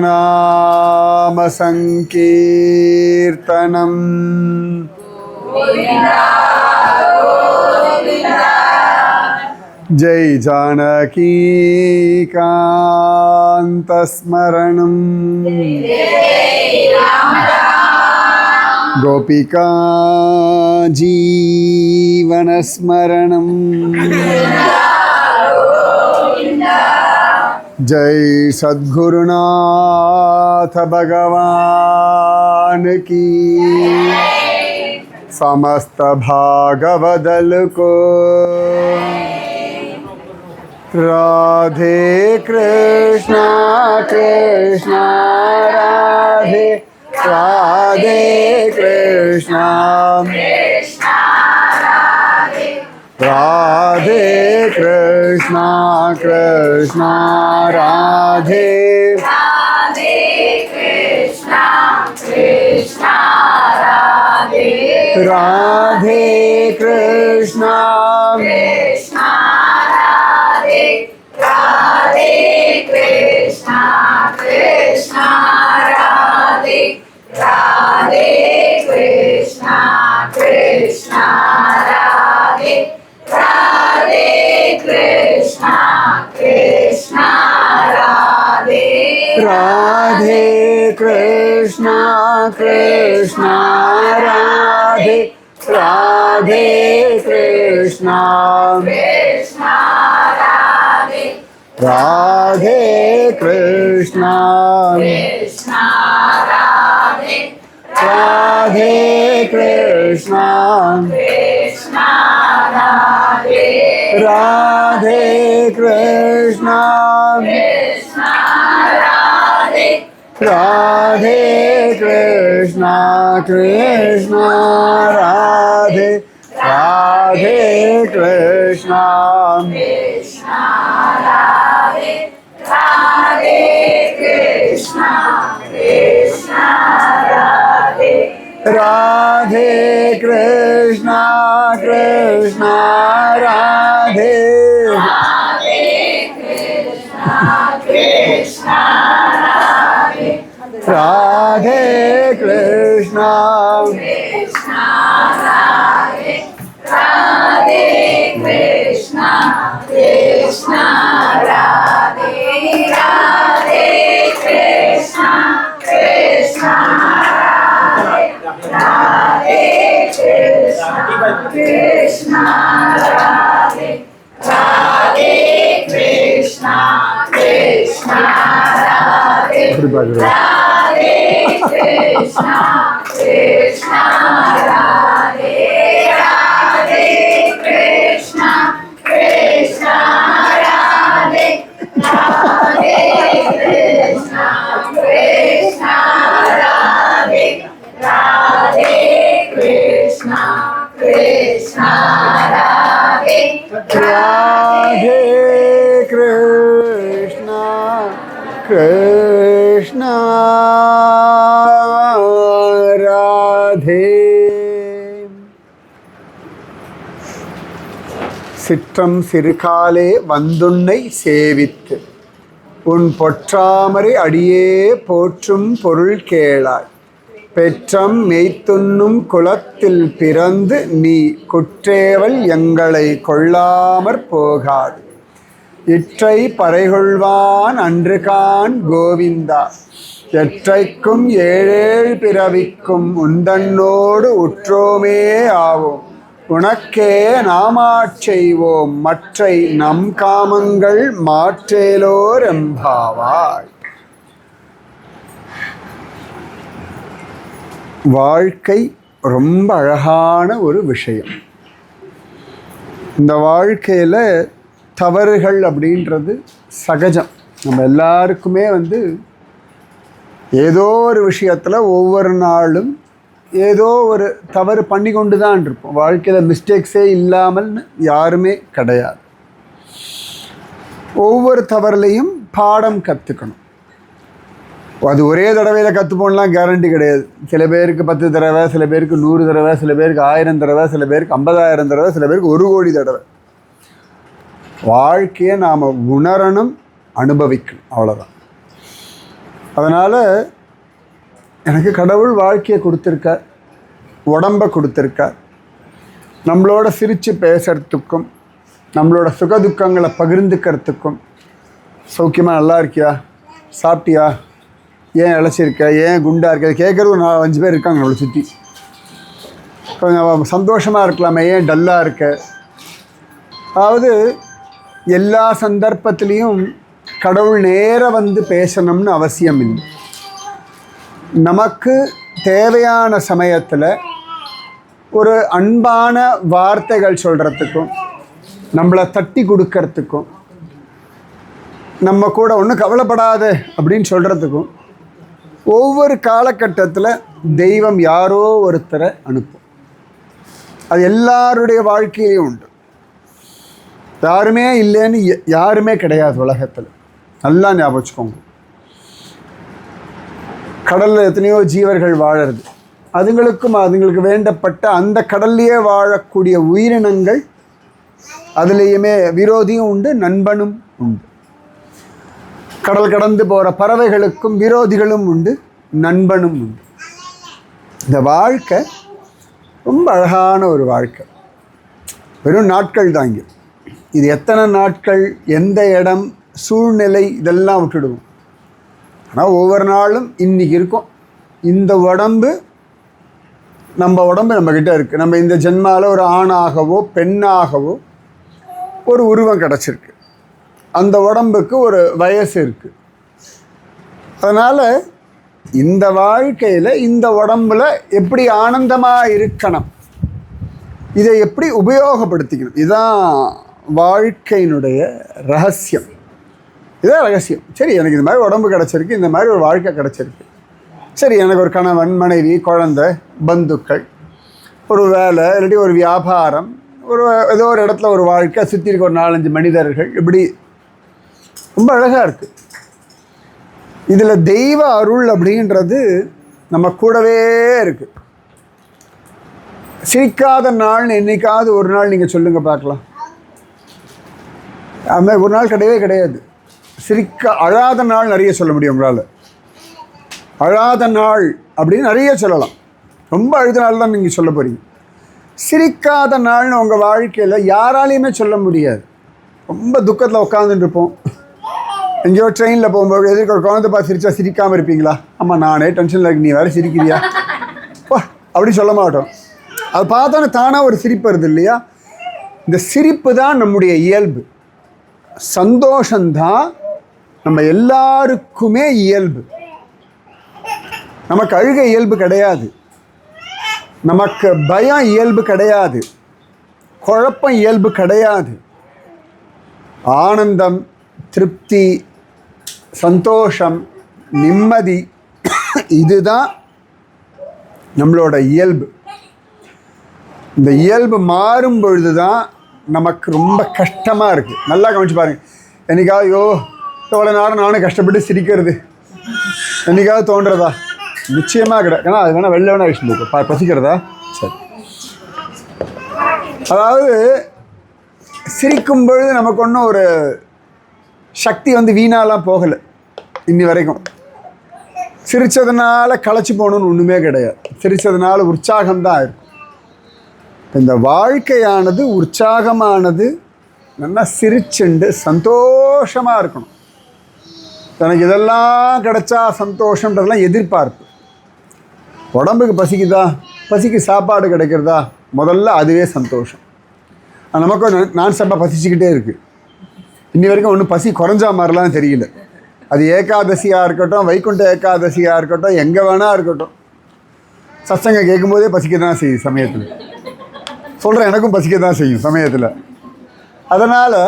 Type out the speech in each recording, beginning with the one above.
गोविन्दनाम संकीर्तनम् जय जानकी कान्तस्मरणम् गोपिका जीवनस्मरणम् जय सद्गुरुनाथ भगवान की समस्त भागवदल को राधे कृष्णा कृष्णा राधे राधे कृष्णा राधे कृष्णा कृष्णा राधे राधे कृष्णा कृष्णा राधे राधे कृष्णा कृष्णा राधे राधे कृष्णा कृष्णा राधे राधे कृष्णा कृष्णा राधे राधे कृष्णा कृष्णा राधे राधे कृष्णा कृष्णा राधे राधे कृष्णा कृष्णा राधे राधे कृष्णा कृष्णा राधे राधे कृष्णा कृष्णा राधे राधे कृष्णा कृष्णा राधे राधे कृष्णा कृष्णा राधे राधे कृष्णा कृष्णा राधे राधे कृष्णा कृष्णा राधे राधे कृष्णा कृष्णा राधे राधे कृष्णा कृष्णा राधे राधे कृष्णा कृष्णा राधे राधे कृष्णा कृष्णा राधे राधे कृष्णा कृष्णा राधे कृष्णा कृष्णा राधे राधे कृष्णा कृष्णा राधे राधे कृष्णा कृष्णा राधे राधे कृष्णा कृष्णा राधे राधे कृष्णा कृष्णा राधे राधे कृष्णा कृष्णा राधे राधे कृष्णा कृष्णा राधे சிற்றம் சிறுகாலே வந்துன்னை சேவித்து உன் பொற்றாமரை அடியே போற்றும் பொருள் கேளாய் பெற்றம் மெய்த்துண்ணும் குலத்தில் பிறந்து நீ குற்றேவல் எங்களை கொள்ளாமற் போகாது இற்றை பறைகொள்வான் அன்றுகான் கோவிந்தா எற்றைக்கும் ஏழேழ் பிறவிக்கும் உந்தன்னோடு உற்றோமே ஆவோம் உனக்கே நாமாச் செய்வோம் மற்றை நம் காமங்கள் மாற்றேலோர் எம்பாவாய். வாழ்க்கை ரொம்ப அழகான ஒரு விஷயம். இந்த வாழ்க்கையில் தவறுகள் அப்படின்றது சகஜம். நம்ம எல்லாருக்குமே ஏதோ ஒரு விஷயத்தில் ஒவ்வொரு நாளும் ஏதோ ஒரு தவறு பண்ணி கொண்டு தான் இருப்போம். வாழ்க்கையில் மிஸ்டேக்ஸே இல்லாமல் யாருமே கிடையாது. ஒவ்வொரு தவறுலையும் பாடம் கற்றுக்கணும். அது ஒரே தடவையில் கற்றுப்போம்லாம் கேரண்டி கிடையாது. சில பேருக்கு 10 தடவை, சில பேருக்கு 100 தடவை, சில பேருக்கு 1000 தடவை, சில பேருக்கு 50,000 தடவை, சில பேருக்கு 1 கோடி தடவை. வாழ்க்கையை நாம் உணரணும், அனுபவிக்கணும், அவ்வளோதான். அதனால் எனக்கு கடவுள் வாழ்க்கையை கொடுத்துருக்கார், உடம்பை கொடுத்துருக்கார். நம்மளோட சிரித்து பேசுறதுக்கும் நம்மளோட சுகதுக்கங்களை பகிர்ந்துக்கிறதுக்கும். சௌக்கியமாக நல்லா இருக்கியா, சாப்பிட்டியா, ஏன் இழைச்சிருக்க, ஏன் குண்டாக இருக்க, கேட்குறது ஒரு 4-5 பேர் இருக்காங்க நம்மளை சுற்றி. கொஞ்சம் சந்தோஷமாக இருக்கலாமே, ஏன் டல்லாக இருக்க. அதாவது எல்லா சந்தர்ப்பத்திலையும் கடவுள் நேராக பேசணும்னு அவசியம் இல்லை. நமக்கு தேவையான சமயத்தில் ஒரு அன்பான வார்த்தைகள் சொல்கிறதுக்கும், நம்மளை தட்டி கொடுக்கறதுக்கும், நம்ம கூட ஒன்றும் கவலைப்படாத அப்படின்னு சொல்கிறதுக்கும் ஒவ்வொரு காலகட்டத்தில் தெய்வம் யாரோ ஒருத்தரை அனுப்பும். அது எல்லாருடைய வாழ்க்கையிலையும் உண்டு. யாருமே இல்லைன்னு யாருமே கிடையாது உலகத்தில். நல்லா ஞாபகம் வச்சுக்கோங்க. கடலில் எத்தனையோ ஜீவர்கள் வாழறது, அதுங்களுக்கு வேண்டப்பட்ட அந்த கடல்லையே வாழக்கூடிய உயிரினங்கள், அதுலேயுமே விரோதியும் உண்டு, நண்பனும் உண்டு. கடல் கடந்து போகிற பறவைகளுக்கும் விரோதிகளும் உண்டு, நண்பனும் உண்டு. இந்த வாழ்க்கை ரொம்ப அழகான ஒரு வாழ்க்கை. வெறும் நாட்கள் தாங்க. இது எத்தனை நாட்கள், எந்த இடம், சூழ்நிலை, இதெல்லாம் விட்டுடுவோம். ஆனால் ஒவ்வொரு நாளும் இன்றைக்கி இருக்கும். இந்த உடம்பு நம்மக்கிட்ட இருக்குது. நம்ம இந்த ஜென்மாவில் ஒரு ஆணாகவோ பெண்ணாகவோ ஒரு உருவம் கிடச்சிருக்கு. அந்த உடம்புக்கு ஒரு வயசு இருக்குது. அதனால் இந்த வாழ்க்கையில் இந்த உடம்பில் எப்படி ஆனந்தமாக இருக்கணும், இதை எப்படி உபயோகப்படுத்திக்கணும், இதுதான் வாழ்க்கையினுடைய ரகசியம். இதுதான் ரகசியம். சரி, எனக்கு இந்த மாதிரி உடம்பு கிடச்சிருக்கு, இந்த மாதிரி ஒரு வாழ்க்கை கிடச்சிருக்கு. சரி, எனக்கு ஒரு கணவன், மனைவி, குழந்தை, பந்துக்கள், ஒரு வேலை, இல்லாட்டி ஒரு வியாபாரம், ஏதோ ஒரு இடத்துல ஒரு வாழ்க்கை, சுற்றி இருக்க ஒரு 4-5 மனிதர்கள், இப்படி ரொம்ப அழகாக இருக்குது. இதில் தெய்வ அருள் அப்படின்றது நம்ம கூடவே இருக்குது. சிரிக்காத நாள்னு என்னைக்காவது ஒரு நாள் நீங்கள் சொல்லுங்கள் பார்க்கலாம். அது மாதிரி ஒரு நாள் கிடையவே கிடையாது. அழாத நாள் நிறைய சொல்ல முடியும் உங்களால். அழாத நாள் அப்படின்னு நிறைய சொல்லலாம். ரொம்ப அழுத நாள் தான் நீங்கள் சொல்ல போகிறீங்க. சிரிக்காத நாள்னு உங்கள் வாழ்க்கையில் யாராலையுமே சொல்ல முடியாது. ரொம்ப துக்கத்தில் உட்காந்துட்டு இருப்போம். எங்கேயோ ட்ரெயினில் போகும்போது எதிர்க்க ஒரு குழந்தை பார்த்து சிரிச்சா சிரிக்காமல் இருப்பீங்களா? ஆமாம், நானே டென்ஷனில் இருக்கு, நீ வேறு சிரிக்கிறியா அப்படி சொல்ல மாட்டோம். அது பார்த்தோன்னே தானாக ஒரு சிரிப்பு வருது இல்லையா? இந்த சிரிப்பு தான் நம்முடைய இயல்பு. சந்தோஷந்தான் நம்ம எல்லாருக்குமே இயல்பு. நமக்கு அழுகை இயல்பு கிடையாது, நமக்கு பயம் இயல்பு கிடையாது, குழப்பம் இயல்பு கிடையாது. ஆனந்தம், திருப்தி, சந்தோஷம், நிம்மதி, இதுதான் நம்மளோட இயல்பு. இந்த இயல்பு மாறும் பொழுது தான் நமக்கு ரொம்ப கஷ்டமாக இருக்குது. நல்லா கவனிச்சு பாருங்கள். என்னைக்காவது எவ்வளோ நேரம் நானும் கஷ்டப்பட்டு சிரிக்கிறது என்னைக்காவது தோன்றதா? நிச்சயமாக கிடையாது. ஏன்னா அது வேணால் வெளில வேணால் விஷயம் பசிக்கிறதா? சரி. அதாவது சிரிக்கும் பொழுது நமக்கு ஒன்றும் ஒரு சக்தி வீணாலாம் போகலை இன்னி வரைக்கும். சிரித்ததுனால களைச்சி போகணுன்னு ஒன்றுமே கிடையாது. சிரித்ததுனால உற்சாகம்தான் இருக்கும். இந்த வாழ்க்கையானது உற்சாகமானது. நல்லா சிரிச்சுண்டு சந்தோஷமாக இருக்கணும். எனக்கு இதெல்லாம் கிடைச்சா சந்தோஷன்றதெல்லாம் எதிர்பார்ப்பு. உடம்புக்கு பசிக்குதா, பசிக்கு சாப்பாடு கிடைக்கிறதா, முதல்ல அதுவே சந்தோஷம். நமக்கும் நான் சாப்பாக பசிச்சுக்கிட்டே இருக்குது. இன்னி வரைக்கும் ஒன்றும் பசி குறைஞ்சா மாதிரிலாம் தெரியல. அது ஏகாதசியாக இருக்கட்டும், வைகுண்ட ஏகாதசியாக இருக்கட்டும், எங்கே வேணா இருக்கட்டும், சத்சங்கம் கேட்கும்போதே பசிக்க தான் செய்யும் சமயத்தில். சொல்கிறேன், எனக்கும் பசிக்க தான் செய்யும் சமயத்தில். அதனால்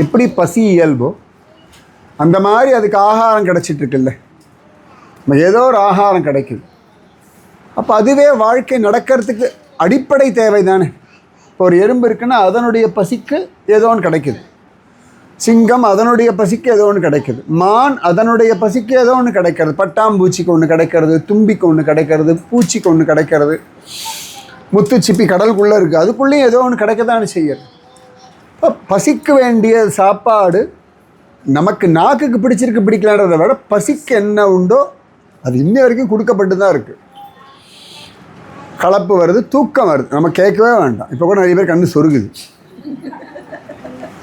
எப்படி பசி இயல்போ அந்த மாதிரி அதுக்கு ஆகாரம் கிடச்சிட்ருக்குல்ல, நம்ம ஏதோ ஒரு ஆகாரம் கிடைக்குது. அப்போ அதுவே வாழ்க்கை நடக்கிறதுக்கு அடிப்படை தேவை தானே. இப்போ ஒரு எறும்பு இருக்குன்னா அதனுடைய பசிக்கு ஏதோ ஒன்று கிடைக்குது, சிங்கம் அதனுடைய பசிக்கு ஏதோ ஒன்று கிடைக்குது, மான் அதனுடைய பசிக்கு ஏதோ ஒன்று கிடைக்கிறது, பட்டாம்பூச்சிக்கு ஒன்று கிடைக்கிறது, தும்பிக்கு ஒன்று கிடைக்கிறது, பூச்சிக்கு ஒன்று கிடைக்கிறது, முத்துச்சிப்பி கடலுக்குள்ளே இருக்குது, அதுக்குள்ளேயும் ஏதோ ஒன்று கிடைக்கதானே செய்யுது. இப்போ பசிக்க வேண்டிய சாப்பாடு நமக்கு நாக்குக்கு பிடிச்சிருக்கு பிடிக்கலான்றதை விட பசிக்கு என்ன உண்டோ அது இன்ன வரைக்கும் கொடுக்கப்பட்டு தான் இருக்குது. களைப்பு வருது, தூக்கம் வருது, நம்ம கேட்கவே வேண்டாம். இப்போ கூட நிறைய பேர் கண்ணு சொருகுது,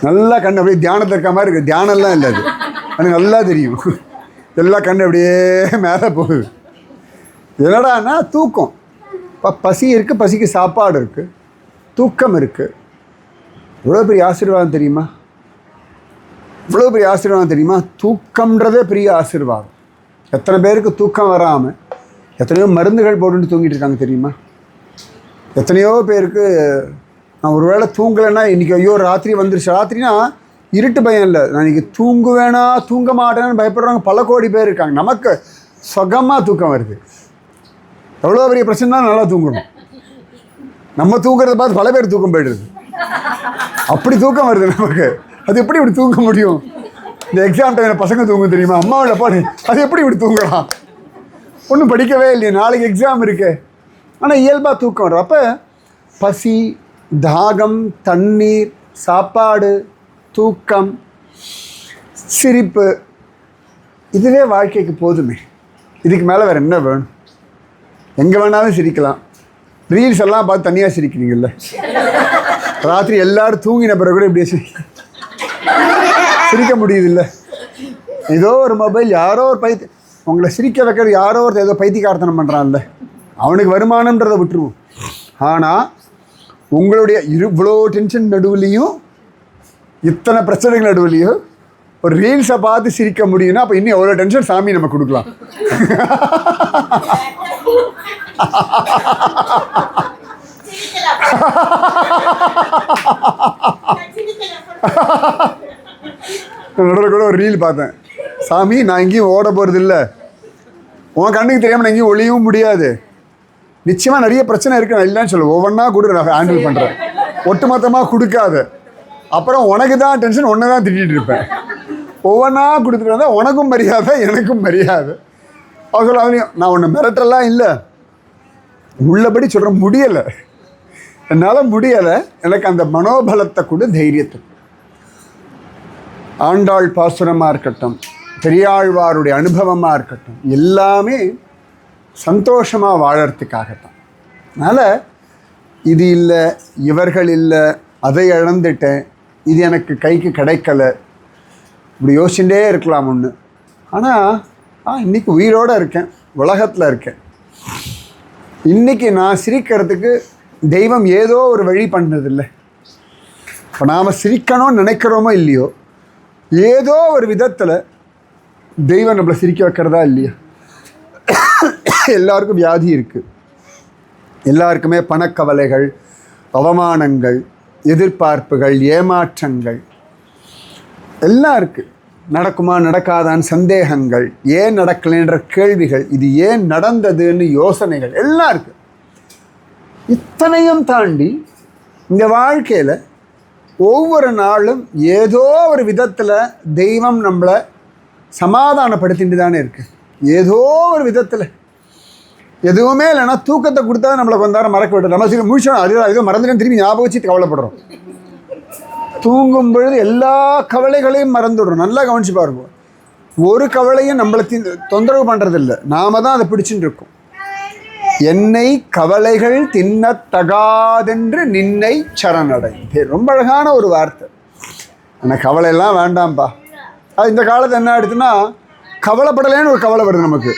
நல்லா கண் அப்படியே தியானத்தில் இருக்க மாதிரி இருக்குது. தியானம்லாம் இல்லை, அது எனக்கு நல்லா தெரியும். எல்லா கண் அப்படியே மேலே போகுது. என்னடான்னா தூக்கம். இப்போ பசி இருக்குது, பசிக்கு சாப்பாடு இருக்குது, தூக்கம் இருக்குது. இவ்வளோ பெரிய ஆசீர்வாதம் தெரியுமா? இவ்வளோ பெரிய ஆசீர்வாதம் தெரியுமா? தூக்கம்ன்றதே பெரிய ஆசீர்வாதம். எத்தனை பேருக்கு தூக்கம் வராமல் எத்தனையோ மருந்துகள் போட்டுட்டு தூங்கிட்டு இருக்காங்க தெரியுமா? எத்தனையோ பேருக்கு நான் ஒரு வேளை தூங்கலைன்னா இன்றைக்கி ஐயோ ராத்திரி வந்துருச்சு. ராத்திரினா இருட்டு பயம் இல்லை, நான் இன்றைக்கி தூங்குவேனா தூங்க மாட்டேன்னு பயப்படுறவங்க பல கோடி பேர் இருக்காங்க. நமக்கு சுகமாக தூக்கம் வருது. எவ்வளோ பெரிய பிரச்சனை தான் நல்லா தூங்கணும். நம்ம தூங்குறத பார்த்து பல பேர் தூக்கம் போய்டுது. அப்படி தூக்கம் வருது நமக்கு. அது எப்படி இப்படி தூங்க முடியும்? இந்த எக்ஸாம் டைமில் பசங்க தூங்கும் தெரியுமா? அம்மாவில் பாடு, அது எப்படி இப்படி தூங்கலாம்? ஒன்றும் படிக்கவே இல்லையே, நாளைக்கு எக்ஸாம் இருக்கு. ஆனால் இயல்பாக தூக்கம் வரும். அப்போ பசி, தாகம், தண்ணீர், சாப்பாடு, தூக்கம், சிரிப்பு, இதுவே வாழ்க்கைக்கு போதுமே. இதுக்கு மேலே வேறு என்ன வேணும்? எங்கே வேணாலும் சிரிக்கலாம். ரீல்ஸ் எல்லாம் பார்த்து தனியாக சிரிக்கிறீங்கல்ல, ராத்திரி எல்லோரும் தூங்கின பிறகு கூட இப்படியே சிரிக்க முடியுதில்ல. ஏதோ ஒரு மொபைல், யாரோ ஒரு உங்களை சிரிக்க வைக்கிறது யாரோ ஒரு ஏதோ பைத்தியக்காரத்தனம் பண்ணுறான்ல, அவனுக்கு வருமானன்றதை விட்டுருவோம். ஆனால் உங்களுடைய இவ்வளோ டென்ஷன் நடுவுலையும் இத்தனை பிரச்சனைகள் நடுவுலையும் ஒரு ரீல்ஸை பார்த்து சிரிக்க முடியும்னா அப்போ இன்னும் எவ்வளோ டென்ஷன் சாமி நம்ம கொடுக்கலாம். நடுவில் கூட ஒரு ரீல் பார்த்தேன். சாமி நான் எங்கேயும் ஓட போகிறது இல்லை, உன் கண்ணுக்கு தெரியாமல் நான் எங்கேயும் ஒளியவும் முடியாது, நிச்சயமாக நிறைய பிரச்சனை இருக்குது, நான் இல்லைன்னு சொல்லுவேன், ஒவ்வொன்றா கொடு, நான் ஹேண்டில் பண்ணுறேன், ஒட்டுமொத்தமாக கொடுக்காது. அப்புறம் உனக்கு தான் டென்ஷன், ஒன்று தான் திட்டிகிட்டு இருப்பேன். ஒவ்வொன்றா கொடுத்துட்டு வந்தால் உனக்கும் மரியாதை, எனக்கும் மரியாதை. அவர் சொல்ல அவனையும் நான் ஒன்று மிரட்டெல்லாம் இல்லை, உள்ளபடி சொல்கிறேன், முடியலை, என்னால் முடியலை, எனக்கு அந்த மனோபலத்தை கூட தைரியத்தை. ஆண்டாள் பாசுரமாக இருக்கட்டும், பெரியாழ்வாருடைய அனுபவமாக இருக்கட்டும், எல்லாமே சந்தோஷமாக வாழறதுக்காகத்தான். அதனால் இது இல்லை, இவர்கள் இல்லை, அதை இழந்துட்டேன், இது எனக்கு கைக்கு கிடைக்கலை, இப்படி யோசிச்சுட்டே இருக்கலாம் ஒன்று. ஆனால் இன்றைக்கி உயிரோடு இருக்கேன், உலகத்தில் இருக்கேன். இன்றைக்கி நான் சிரிக்கிறதுக்கு தெய்வம் ஏதோ ஒரு வழி பண்ணுறதில்லை. இப்போ நாம் சிரிக்கணும்னு நினைக்கிறோமோ இல்லையோ, ஏதோ ஒரு விதத்தில் தெய்வம் நம்மளை சிரிக்க வைக்கிறதா இல்லையா? எல்லாருக்கும் வியாதி இருக்குது, எல்லாருக்குமே பணக்கவலைகள், அவமானங்கள், எதிர்பார்ப்புகள், ஏமாற்றங்கள் எல்லாம் இருக்குது. நடக்குமா நடக்காதான்னு சந்தேகங்கள், ஏன் நடக்கலைன்ற கேள்விகள், இது ஏன் நடந்ததுன்னு யோசனைகள் எல்லாம் இருக்குது. இத்தனையும் தாண்டி இந்த வாழ்க்கையில் ஒவ்வொரு நாளும் ஏதோ ஒரு விதத்தில் தெய்வம் நம்மளை சமாதானப்படுத்திட்டு தானே இருக்குது. ஏதோ ஒரு விதத்தில் எதுவுமே இல்லைன்னா தூக்கத்தை கொடுத்தா நம்மளை கொஞ்ச நேரம் மறக்க விட்டு நம்ம சரி முழிச்சோம், அது மறந்துட்டு திரும்பி ஞாபகம் வச்சு கவலைப்படுறோம். தூங்கும் பொழுது எல்லா கவலைகளையும் மறந்துடுறோம். நல்லா கவனிச்சு பாருங்க, ஒரு கவலையும் நம்மளை தொந்தரவு பண்ணுறதில்லை, நாம தான் அதை பிடிச்சிட்டு இருக்கோம். என்னை கவலைகள் தின்னத்தகாதென்று நின்னை சரணடை, ரொம்ப அழகான ஒரு வார்த்தை. எனக்கு கவலையெல்லாம் வேண்டாம்ப்பா. அது இந்த காலத்தில் என்ன ஆயிடுச்சுன்னா, கவலைப்படலேன்னு ஒரு கவலை வருது நமக்கு.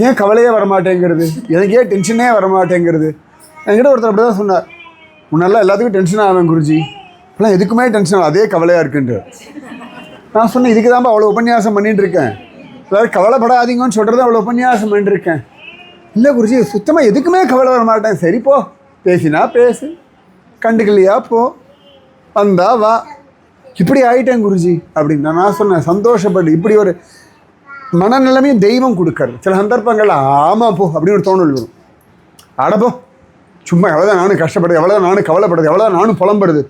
ஏன் கவலையே வரமாட்டேங்கிறது, எனக்கே டென்ஷனே வரமாட்டேங்கிறது. என்கிட்ட ஒருத்தர் அப்படி தான் சொன்னார், முன்னெல்லாம் எல்லாத்துக்கும் டென்ஷன் ஆவேன் குருஜி, இப்போலாம் எதுக்குமே டென்ஷன், அதே கவலையாக இருக்குன்ற. நான் சொன்னேன், இதுக்கு தான்ப்பா அவ்வளோ உபன்யாசம் பண்ணிகிட்டு இருக்கேன், எல்லாரும் கவலைப்படாதீங்கன்னு சொல்கிறது அவ்வளோ உபன்யாசம் பண்ணிருக்கேன். இல்லை குருஜி சுத்தமாக எதுக்குமே கவலை வர மாட்டேன். சரி போ, பேசினா பேசு, கண்டுக்கலையா போ, வந்தா வா, இப்படி ஆயிட்டேன் குருஜி அப்படின்னு நான் சொன்னேன். சந்தோஷப்படு. இப்படி ஒரு மனநிலைமையும் தெய்வம் கொடுக்கறது. சில சந்தர்ப்பங்கள் ஆமாம் போ அப்படின்னு ஒரு தோணல் வரும். அடப்போ சும்மா எவ்வளோதான் நானும் கஷ்டப்படுறது, எவ்வளோதான் நானும் கவலைப்படுறது, எவ்வளோதான் நானும் புலம்புறது.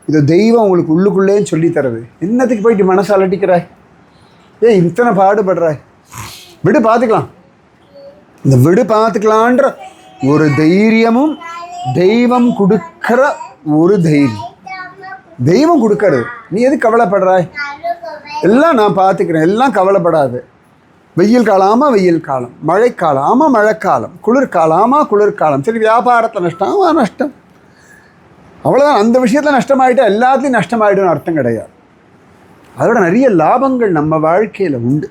இது தெய்வம் உங்களுக்கு உள்ளுக்குள்ளேன்னு சொல்லித்தரது. என்னத்துக்கு போயிட்டு மனசை அலட்டிக்கிறாய்? ஏன் இத்தனை பாடுபடுறாய்? விடு பார்த்துக்கலாம். இந்த விடு பார்த்துக்கலான்ற ஒரு தைரியமும் தெய்வம் கொடுக்கிற ஒரு தைரியம். தெய்வம் கொடுக்கறது. நீ எதுக்கு கவலைப்படுறாய்? எல்லாம் நான் பார்த்துக்கிறேன், எல்லாம் கவலைப்படாது. வெயில் காலம் ஆமாம் வெயில் காலம், மழைக்காலம் ஆமாம் மழைக்காலம், குளிர்காலம் ஆமாம் குளிர்காலம். சரி வியாபாரத்தில் நஷ்டம் ஆமாம் நஷ்டம், அவ்வளோதான். அந்த விஷயத்தில் நஷ்டமாயிட்டா எல்லாத்துலேயும் நஷ்டமாயிடும்னு அர்த்தம் கிடையாது. அதோட நிறைய லாபங்கள் நம்ம வாழ்க்கையில் உண்டு.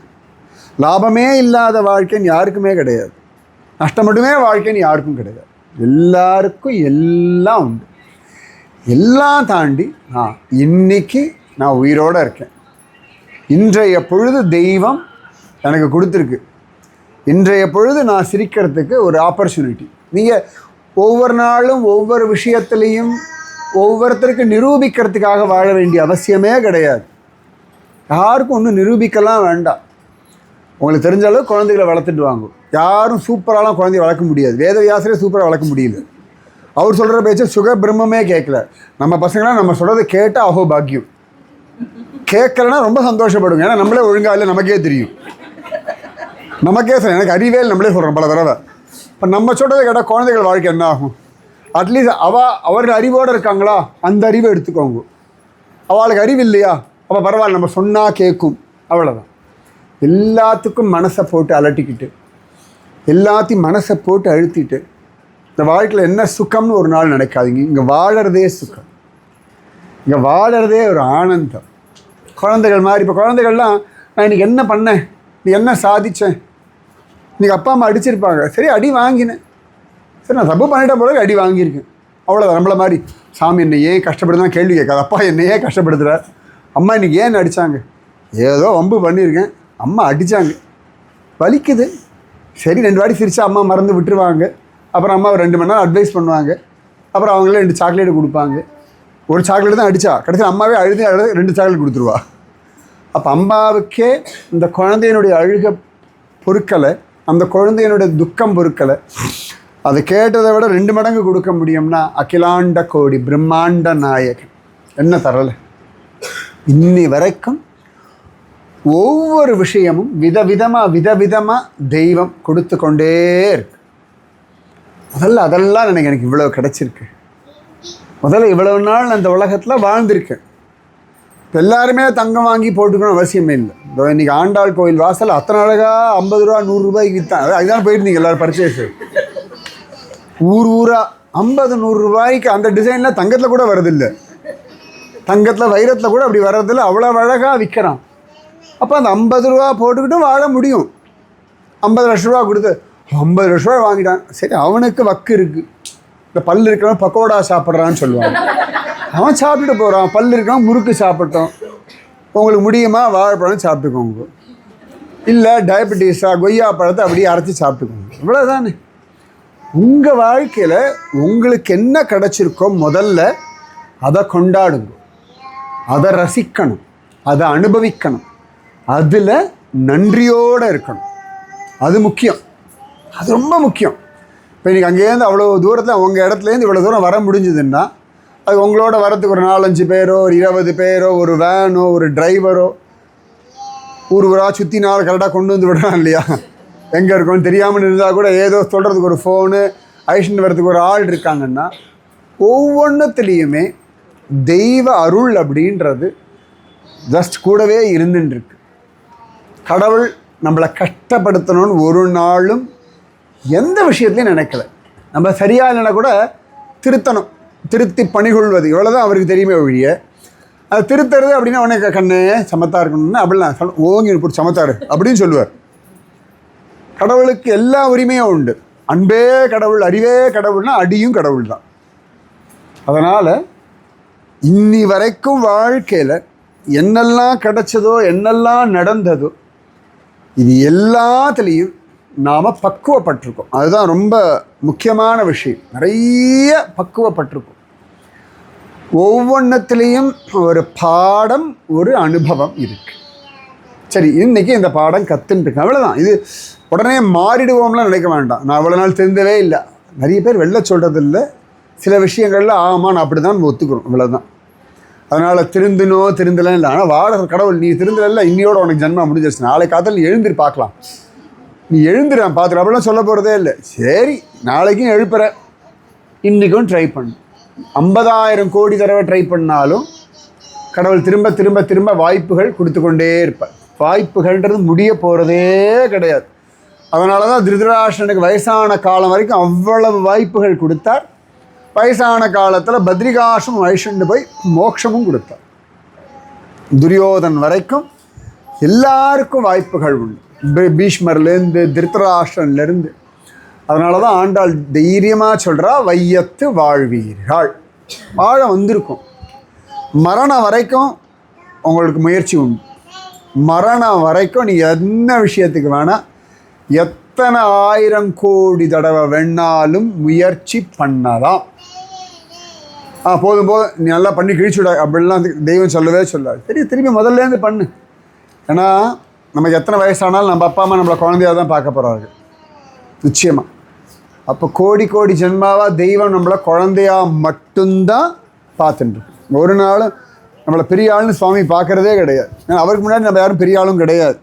லாபமே இல்லாத வாழ்க்கைன்னு யாருக்குமே கிடையாது. நஷ்டம் மட்டுமே வாழ்க்கைன்னு யாருக்கும் கிடையாது. எல்லாருக்கும் எல்லாம் உண்டு. எல்லாம் தாண்டி இன்னைக்கு நான் உயிரோடு இருக்கேன். இன்றைய பொழுது தெய்வம் எனக்கு கொடுத்துருக்கு. இன்றைய பொழுது நான் சிரிக்கிறதுக்கு ஒரு ஆப்பர்ச்சுனிட்டி. நீங்கள் ஒவ்வொரு நாளும் ஒவ்வொரு விஷயத்துலேயும் ஒவ்வொருத்தருக்கு நிரூபிக்கிறதுக்காக வாழ வேண்டிய அவசியமே கிடையாது. யாருக்கும் ஒன்றும் நிரூபிக்கலாம் வேண்டாம். உங்களுக்கு தெரிஞ்ச அளவு குழந்தைகளை வளர்த்துட்டு வாங்க. யாரும் சூப்பராலாம் குழந்தைய வளர்க்க முடியாது. வேதவியாசரே சூப்பராக வளர்க்க முடியல. அவர் சொல்கிற பேச்சு சுக பிரம்மமே கேட்கல. நம்ம பசங்களாம் நம்ம சொல்கிறத கேட்டால் அஹோ பாக்கியம். கேட்கலன்னா ரொம்ப சந்தோஷப்படுங்க. ஏன்னா நம்மளே ஒழுங்காக இல்லை நமக்கே தெரியும். நமக்கே சொல்ல எனக்கு அறிவே நம்மளே சொல்கிறோம் பல தடவை. இப்போ நம்ம சொல்கிறத கேட்டால் குழந்தைகள் வாழ்க்கை என்ன ஆகும்? அட்லீஸ்ட் அவர்கள் அறிவோடு இருக்காங்களா, அந்த அறிவை எடுத்துக்கோங்க. அவளுக்கு அறிவு இல்லையா, அப்போ பரவாயில்ல, நம்ம சொன்னால் கேட்கும், அவ்வளோதான். எல்லாத்துக்கும் மனசை போட்டு அலட்டிக்கிட்டு, எல்லாத்தையும் மனசை போட்டு அழுத்திட்டு இந்த வாழ்க்கையில் என்ன சுகம்னு ஒரு நாள் நினைக்காதீங்க. இங்கே வாழறதே சுகம், இங்கே வாழறதே ஒரு ஆனந்தம். குழந்தைகள் மாதிரி. இப்போ குழந்தைகள்லாம் நான் இன்றைக்கி என்ன பண்ணேன், நீ என்ன சாதித்தேன், இன்றைக்கி அப்பா அம்மா அடிச்சிருப்பாங்க, சரி அடி வாங்கினேன், சரி நான் தப்பு பண்ணிட்ட போல அடி வாங்கியிருக்கேன், அவ்வளோதான். நம்மளை மாதிரி சாமி என்னை ஏன் கஷ்டப்படுதுன்னா கேள்வி கேட்காது. அப்பா என்னை ஏன் கஷ்டப்படுத்துகிறார், அம்மா இன்றைக்கி ஏன் அடித்தாங்க, ஏதோ வம்பு பண்ணியிருக்கேன், அம்மா அடித்தாங்க, வலிக்குது, சரி 2 வாட்டி சிரிச்சா அம்மா மறந்து விட்டுருவாங்க. அப்புறம் அம்மா ஒரு 2 மணி நேரம் அட்வைஸ் பண்ணுவாங்க. அப்புறம் அவங்களே 2 சாக்லேட்டு கொடுப்பாங்க. ஒரு சாக்லேட் தான் அடித்தா, கடைசியில் அம்மாவே அழுது 2 சாக்லேட் கொடுத்துருவா. அப்போ அம்மாவுக்கே இந்த குழந்தையினுடைய அழுக பொறுக்கலை, அந்த குழந்தையினுடைய துக்கம் பொறுக்கலை. அதை கேட்டதை விட 2 மடங்கு கொடுக்க முடியும்னா அகிலாண்ட கோடி பிரம்மாண்ட நாயகன் என்ன தரலை? இன்னி வரைக்கும் ஒவ்வொரு விஷயமும் விதவிதமாக தெய்வம் கொடுத்து கொண்டே இருக்கு. முதல்ல அதெல்லாம் எனக்கு இவ்வளோ கிடச்சிருக்கு. முதல்ல இவ்வளவு நாள் நான் இந்த உலகத்தில் வாழ்ந்திருக்கேன். எல்லாருமே தங்கம் வாங்கி போட்டுக்கணும் அவசியமே இல்லை. இதோ இன்றைக்கி ஆண்டாள் கோயில் வாசல் அத்தனை அழகாக 50 ரூபா 100 ரூபாய்க்கு விற்றான். அதுதான் போயிருந்தீங்க எல்லோரும் பர்ச்சேஸு. ஊராக 50 100 ரூபாய்க்கு அந்த டிசைனில் தங்கத்தில் கூட வரதில்லை, தங்கத்தில் வைரத்தில் கூட அப்படி வர்றதில்லை, அவ்வளோ அழகாக விற்கிறான். அப்போ அந்த 50 ரூபா போட்டுக்கிட்டும் வாழ முடியும். 50 லட்ச ரூபா கொடுத்து 50 லட்ச ரூபா வாங்கிட்டான். சரி அவனுக்கு வக்கு இருக்குது. இந்த பல் இருக்கிறவன் பக்கோடா சாப்பிட்றான்னு சொல்லுவாங்க, அவன் சாப்பிட்டுட்டு போகிறான். பல் இருக்கிறவன் முறுக்கு சாப்பிட்டோம். உங்களுக்கு முடியுமா வாழைப்பழம் சாப்பிட்டுக்கோங்க, இல்லை டயபெட்டிஸாக கொய்யா பழத்தை அப்படியே அரைச்சி சாப்பிட்டுக்கோங்க, இவ்வளோதானே. உங்கள் வாழ்க்கையில் உங்களுக்கு என்ன கிடச்சிருக்கோ முதல்ல அதை கொண்டாடுங்க, அதை ரசிக்கணும், அதை அனுபவிக்கணும், அதில் நன்றியோடு இருக்கணும். அது முக்கியம், அது ரொம்ப முக்கியம். இப்போ இன்றைக்கி அங்கேருந்து அவ்வளோ தூரத்தில் உங்கள் இடத்துலேருந்து இவ்வளோ தூரம் வர முடிஞ்சுதுன்னா அது உங்களோட வரத்துக்கு ஒரு 4-5 பேரோ ஒரு 20 பேரோ ஒரு வேனோ ஒரு டிரைவரோ ஊராக சுற்றி நாள் கரெக்டாக கொண்டு வந்து விடலாம் இல்லையா? எங்கே இருக்கோன்னு தெரியாமல் இருந்தால் கூட ஏதோ சொல்கிறதுக்கு ஒரு ஃபோனு, ஐஷன் வரதுக்கு ஒரு ஆள் இருக்காங்கன்னா ஒவ்வொன்றுத்துலேயுமே தெய்வ அருள் அப்படின்றது ஜஸ்ட் கூடவே இருந்துட்டுருக்கு. கடவுள் நம்மளை கஷ்டப்படுத்தணும்னு ஒரு நாளும் எந்த விஷயத்துலையும் நினைக்கல. நம்ம சரியாக இல்லைன்னா கூட திருத்தணும், திருத்தி பணிகொள்வது, இவ்வளோதான் அவருக்கு தெரியுமே ஒழிய அதை திருத்துறது அப்படின்னா உனக்கு கண்ணு சமத்தாக இருக்கணும்னு அப்படிலாம் சொல்ல ஓங்கி பிடிச்சி சமத்தாரு அப்படின்னு சொல்லுவார். கடவுளுக்கு எல்லா உரிமையும் உண்டு. அன்பே கடவுள், அறிவே கடவுள்னா அடியும் கடவுள் தான். அதனால் இன்னி வரைக்கும் வாழ்க்கையில் என்னெல்லாம் கிடைச்சதோ என்னெல்லாம் நடந்ததோ இது எல்லாத்துலேயும் நாம் பக்குவப்பட்டிருக்கோம். அதுதான் ரொம்ப முக்கியமான விஷயம். நிறைய பக்குவப்பட்டிருக்கோம். ஒவ்வொன்றத்துலேயும் ஒரு பாடம், ஒரு அனுபவம் இருக்குது. சரி, இன்றைக்கி இந்த பாடம் கற்றுன்ட்டுருக்கேன், அவ்வளோதான். இது உடனே மாறிடுவோம்லாம் நினைக்க வேண்டாம். நான் அவ்வளோ நாள் தெரிந்தவே இல்லை. நிறைய பேர் வெளில சொல்கிறது இல்லை. சில விஷயங்களில் ஆமாம் நான் அப்படி தான் ஒத்துக்கிறோம், இவ்வளோதான். அதனால் திருந்தலாம் இல்லை. ஆனால் வாழ கடவுள் நீ திருந்தல, இன்னையோட உனக்கு ஜென்மம் முடிஞ்சிருச்சு, நாளை காதல் நீ எழுந்திரு பார்க்கலாம், நீ எழுந்துறேன் பார்த்துரு அப்படிலாம் சொல்ல போகிறதே இல்லை. சரி, நாளைக்கும் எழுப்புற, இன்றைக்கும் ட்ரை பண்ணு. 50,000 கோடி தடவை ட்ரை பண்ணாலும் கடவுள் திரும்ப திரும்ப திரும்ப வாய்ப்புகள் கொடுத்து கொண்டே இருப்பார். வாய்ப்புகள்ன்றது முடிய போகிறதே கிடையாது. அதனால தான் திருதராஷ்டிரனுக்கு வயசான காலம் வரைக்கும் அவ்வளவு வாய்ப்புகள் கொடுத்தார். வயசான காலத்தில் பத்ரிகாசம் வைஷ்ணு போய் மோட்சமும் கொடுத்தார். துரியோதன் வரைக்கும் எல்லாருக்கும் வாய்ப்புகள் உண்டு, பீஷ்மர்லேருந்து திருதராஷ்டிரன்லேருந்து. அதனால தான் ஆண்டாள் தைரியமாக சொல்கிறா, வையத்து வாழ்வீர்கள். வாழ வந்திருக்கும். மரணம் வரைக்கும் உங்களுக்கு முயற்சி உண்டு. மரணம் வரைக்கும் நீ என்ன விஷயத்துக்கு வேணால் எத்தனை 1000 கோடி தடவை வேணாலும் முயற்சி பண்ணலாம். போதும் நீ நல்லா பண்ணி கிழிச்சுட அப்படின்லாம் தெய்வம் சொல்லவே சொல்லாது. சரி, திரும்பி முதல்லேருந்து பண்ணு. ஏன்னா நமக்கு எத்தனை வயசானாலும் நம்ம அப்பா அம்மா நம்மளை குழந்தையாக தான் பார்க்க போகிறாங்க, நிச்சயமாக. அப்போ கோடி கோடி ஜென்மாவாக தெய்வம் நம்மளை குழந்தையாக மட்டும்தான் பார்த்துட்டு. ஒரு நாள் நம்மளை பெரிய ஆள்னு சுவாமி பார்க்குறதே கிடையாது. ஏன்னா அவருக்கு முன்னாடி நம்ம யாரும் பெரிய ஆளும் கிடையாது.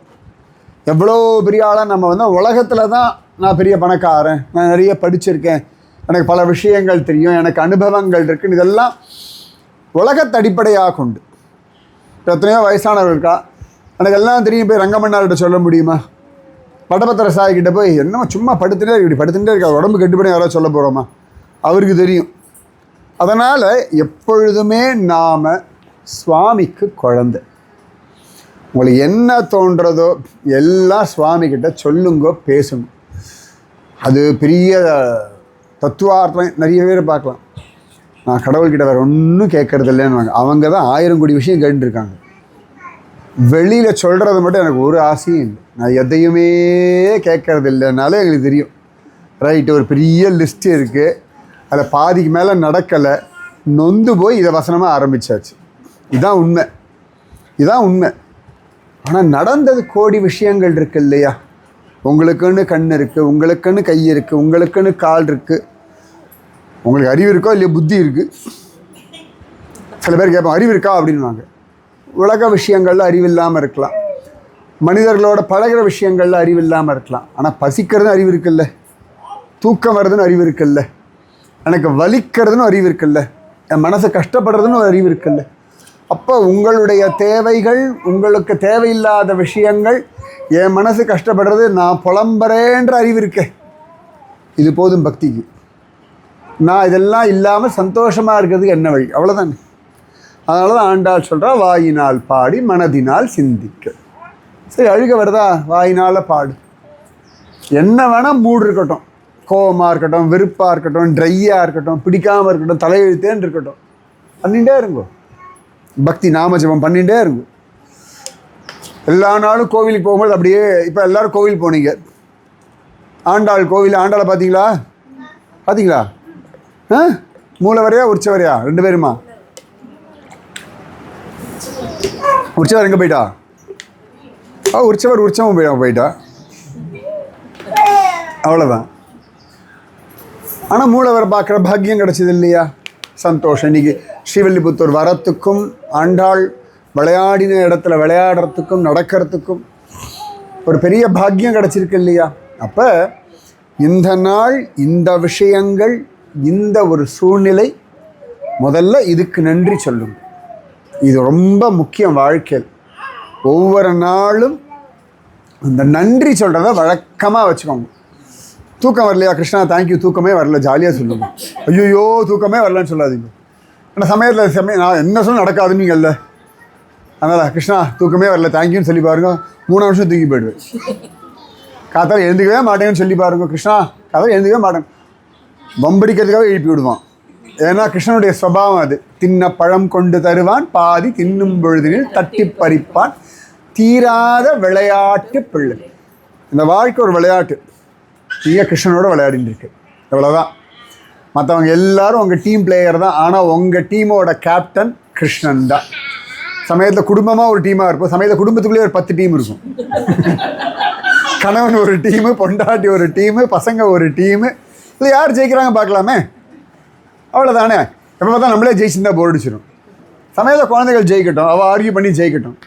எவ்வளோ பெரிய ஆளாக நம்ம வந்து உலகத்தில் தான் நான் பெரிய பணக்காரன், நான் நிறைய படிச்சிருக்கேன், எனக்கு பல விஷயங்கள் தெரியும், எனக்கு அனுபவங்கள் இருக்குன்னு இதெல்லாம் உலகத்தை அடிப்படையாக கொண்டு. எத்தனையோ வயசானவர் இருக்கா, எனக்கு எல்லாம் தெரியும், போய் ரங்கமன்னார்கிட்ட சொல்ல முடியுமா? படபத்திர சாய்கிட்ட போய் என்னமோ சும்மா படுத்துட்டே இப்படி படுத்துட்டே இருக்கா, உடம்பு கெட்டுப்படி யாராவது சொல்ல போகிறோமா? அவருக்கு தெரியும். அதனால் எப்பொழுதுமே நாம் சுவாமிக்கு குழந்தை. உங்களுக்கு என்ன தோன்றதோ எல்லாம் சுவாமிகிட்ட சொல்லுங்க, பேசுங்க. அது பெரிய தத்துவார்த்தம். நிறைய பேர் பார்க்கலாம், நான் கடவுள்கிட்ட வேறு ஒன்றும் கேட்கறது இல்லைன்னு. அவங்க தான் 1000 கோடி விஷயம் கேட்டுருக்காங்க. வெளியில் சொல்கிறது மட்டும் எனக்கு ஒரு ஆசையும் இல்லை. நான் எதையுமே கேட்கறது இல்லைனாலே எங்களுக்கு தெரியும். ரைட்டு, ஒரு பெரிய லிஸ்ட்டு இருக்குது, அதில் பாதிக்கு மேலே நடக்கலை, நொந்து போய் இதை வசனமாக ஆரம்பித்தாச்சு. இதுதான் உண்மை, இதுதான் உண்மை. ஆனால் நடந்தது கோடி விஷயங்கள் இருக்குது இல்லையா? உங்களுக்குன்னு கண் இருக்குது, உங்களுக்குன்னு கை இருக்குது, உங்களுக்குன்னு கால் இருக்குது. உங்களுக்கு அறிவு இருக்கோ இல்லையா? புத்தி இருக்குது. சில பேர் கேட்போம், அறிவு இருக்கா அப்படின்வாங்க. உலக விஷயங்களில் அறிவில்லாமல் இருக்கலாம், மனிதர்களோட பழகிற விஷயங்களில் அறிவில்லாமல் இருக்கலாம். ஆனால் பசிக்கிறதுன்னு அறிவு இருக்குல்ல, தூக்கம் வருதுன்னு அறிவு இருக்குல்ல, எனக்கு வலிக்கிறதுன்னு அறிவு இருக்குல்ல, என் மனசு கஷ்டப்படுறதுன்னு ஒரு அறிவு இருக்குல்ல. அப்போ உங்களுடைய தேவைகள், உங்களுக்கு தேவையில்லாத விஷயங்கள், என் மனசு கஷ்டப்படுறது, நான் புலம்புறேன்ற அறிவு இருக்கேன், இது போதும் பக்திக்கு. நான் இதெல்லாம் இல்லாமல் சந்தோஷமாக இருக்கிறதுக்கு என்ன வழி? அவ்வளோதானே. அதனால தான் ஆண்டாள் சொல்கிறா, வாயினால் பாடி மனதினால் சிந்திக்க. சரி, அழுக வருதா? வாயினால் பாடு. என்ன வேணால் மூடு இருக்கட்டும், கோபமாக இருக்கட்டும், வெறுப்பாக இருக்கட்டும், ட்ரையாக இருக்கட்டும், பிடிக்காமல் இருக்கட்டும், தலையெழுத்தேன்னு இருக்கட்டும், பண்ணிகிட்டே இருங்கோ. பக்தி நாமஜபம் பண்ணிகிட்டே இருக்கும். எல்லா நாளும் கோவிலுக்கு போகும்போது அப்படியே, இப்போ எல்லோரும் கோவில் போனீங்க, ஆண்டாள் கோவில், ஆண்டாளை பார்த்தீங்களா? பார்த்தீங்களா? மூலவரையா உற்சவரையா? 2 பேருமா? உற்சவர் எங்கே போயிட்டா? உற்சவர் உற்சவம் போயிட்டா, அவ்வளோதான். ஆனால் மூலவரை பார்க்குற பாக்கியம் கிடச்சிது இல்லையா? சந்தோஷம். இன்றைக்கி ஸ்ரீவில்லிபுத்தூர் வரத்துக்கும், ஆண்டாள் விளையாடின இடத்துல விளையாடுறதுக்கும், நடக்கிறதுக்கும் ஒரு பெரிய பாக்கியம் கிடச்சிருக்கு இல்லையா? அப்போ இந்த நாள், இந்த விஷயங்கள், இந்த ஒரு சூழ்நிலை, முதல்ல இதுக்கு நன்றி சொல்லுங்க. இது ரொம்ப முக்கியம் வாழ்க்கையில். ஒவ்வொரு நாளும் அந்த நன்றி சொல்கிறத வழக்கமாக வச்சுக்கோங்க. தூக்கம் வரலையா? கிருஷ்ணா தேங்க்யூ, தூக்கமே வரல, ஜாலியாக சொல்லுங்க. ஐயோ தூக்கமே வரலன்னு சொல்லாதீங்க. ஆனால் சமயத்தில் நான் என்ன சொல்ல நடக்காதுன்னீங்கல்ல, அதனால் கிருஷ்ணா தூக்கமே வரல தேங்க்யூன்னு சொல்லி பாருங்க, 3 நிமிஷம் தூக்கி போயிடுவேன். காத்தால் எழுந்துக்கவே மாட்டேங்கன்னு சொல்லி பாருங்க, கிருஷ்ணா காத்தால் எழுந்துக்கவே மாட்டேன், வம்படிக்கிறதுக்காக எழுப்பி விடுவான். ஏன்னா கிருஷ்ணனுடைய சுபாவம் அது. தின்ன பழம் கொண்டு தருவான், பாதி தின்னும் பொழுதினில் தட்டி பறிப்பான், தீராத விளையாட்டு பிள்ளை. இந்த வாழ்க்கை ஒரு விளையாட்டு. நீங்கள் கிருஷ்ணனோட விளையாடிட்டு இருக்கு, இவ்வளோதான். மற்றவங்க எல்லாரும் உங்கள் டீம் பிளேயர் தான். ஆனால் உங்கள் டீமோட கேப்டன் கிருஷ்ணன் தான். சமயத்தில் குடும்பமாக ஒரு டீமாக இருக்கும், சமயத்தில் குடும்பத்துக்குள்ளேயே ஒரு 10 டீம் இருக்கும். கணவன் ஒரு டீமு, பொண்டாட்டி ஒரு டீமு, பசங்க ஒரு டீமு. இல்லை யார் ஜெயிக்கிறாங்க பார்க்கலாமே, அவ்வளோதானே. எப்போ பார்த்தா நம்மளே ஜெயிச்சுருந்தா போர் அடிச்சிடும். சமயத்தில் குழந்தைகள் ஜெயிக்கட்டும், அவள் ஆர்கியூ பண்ணி ஜெயிக்கட்டும்.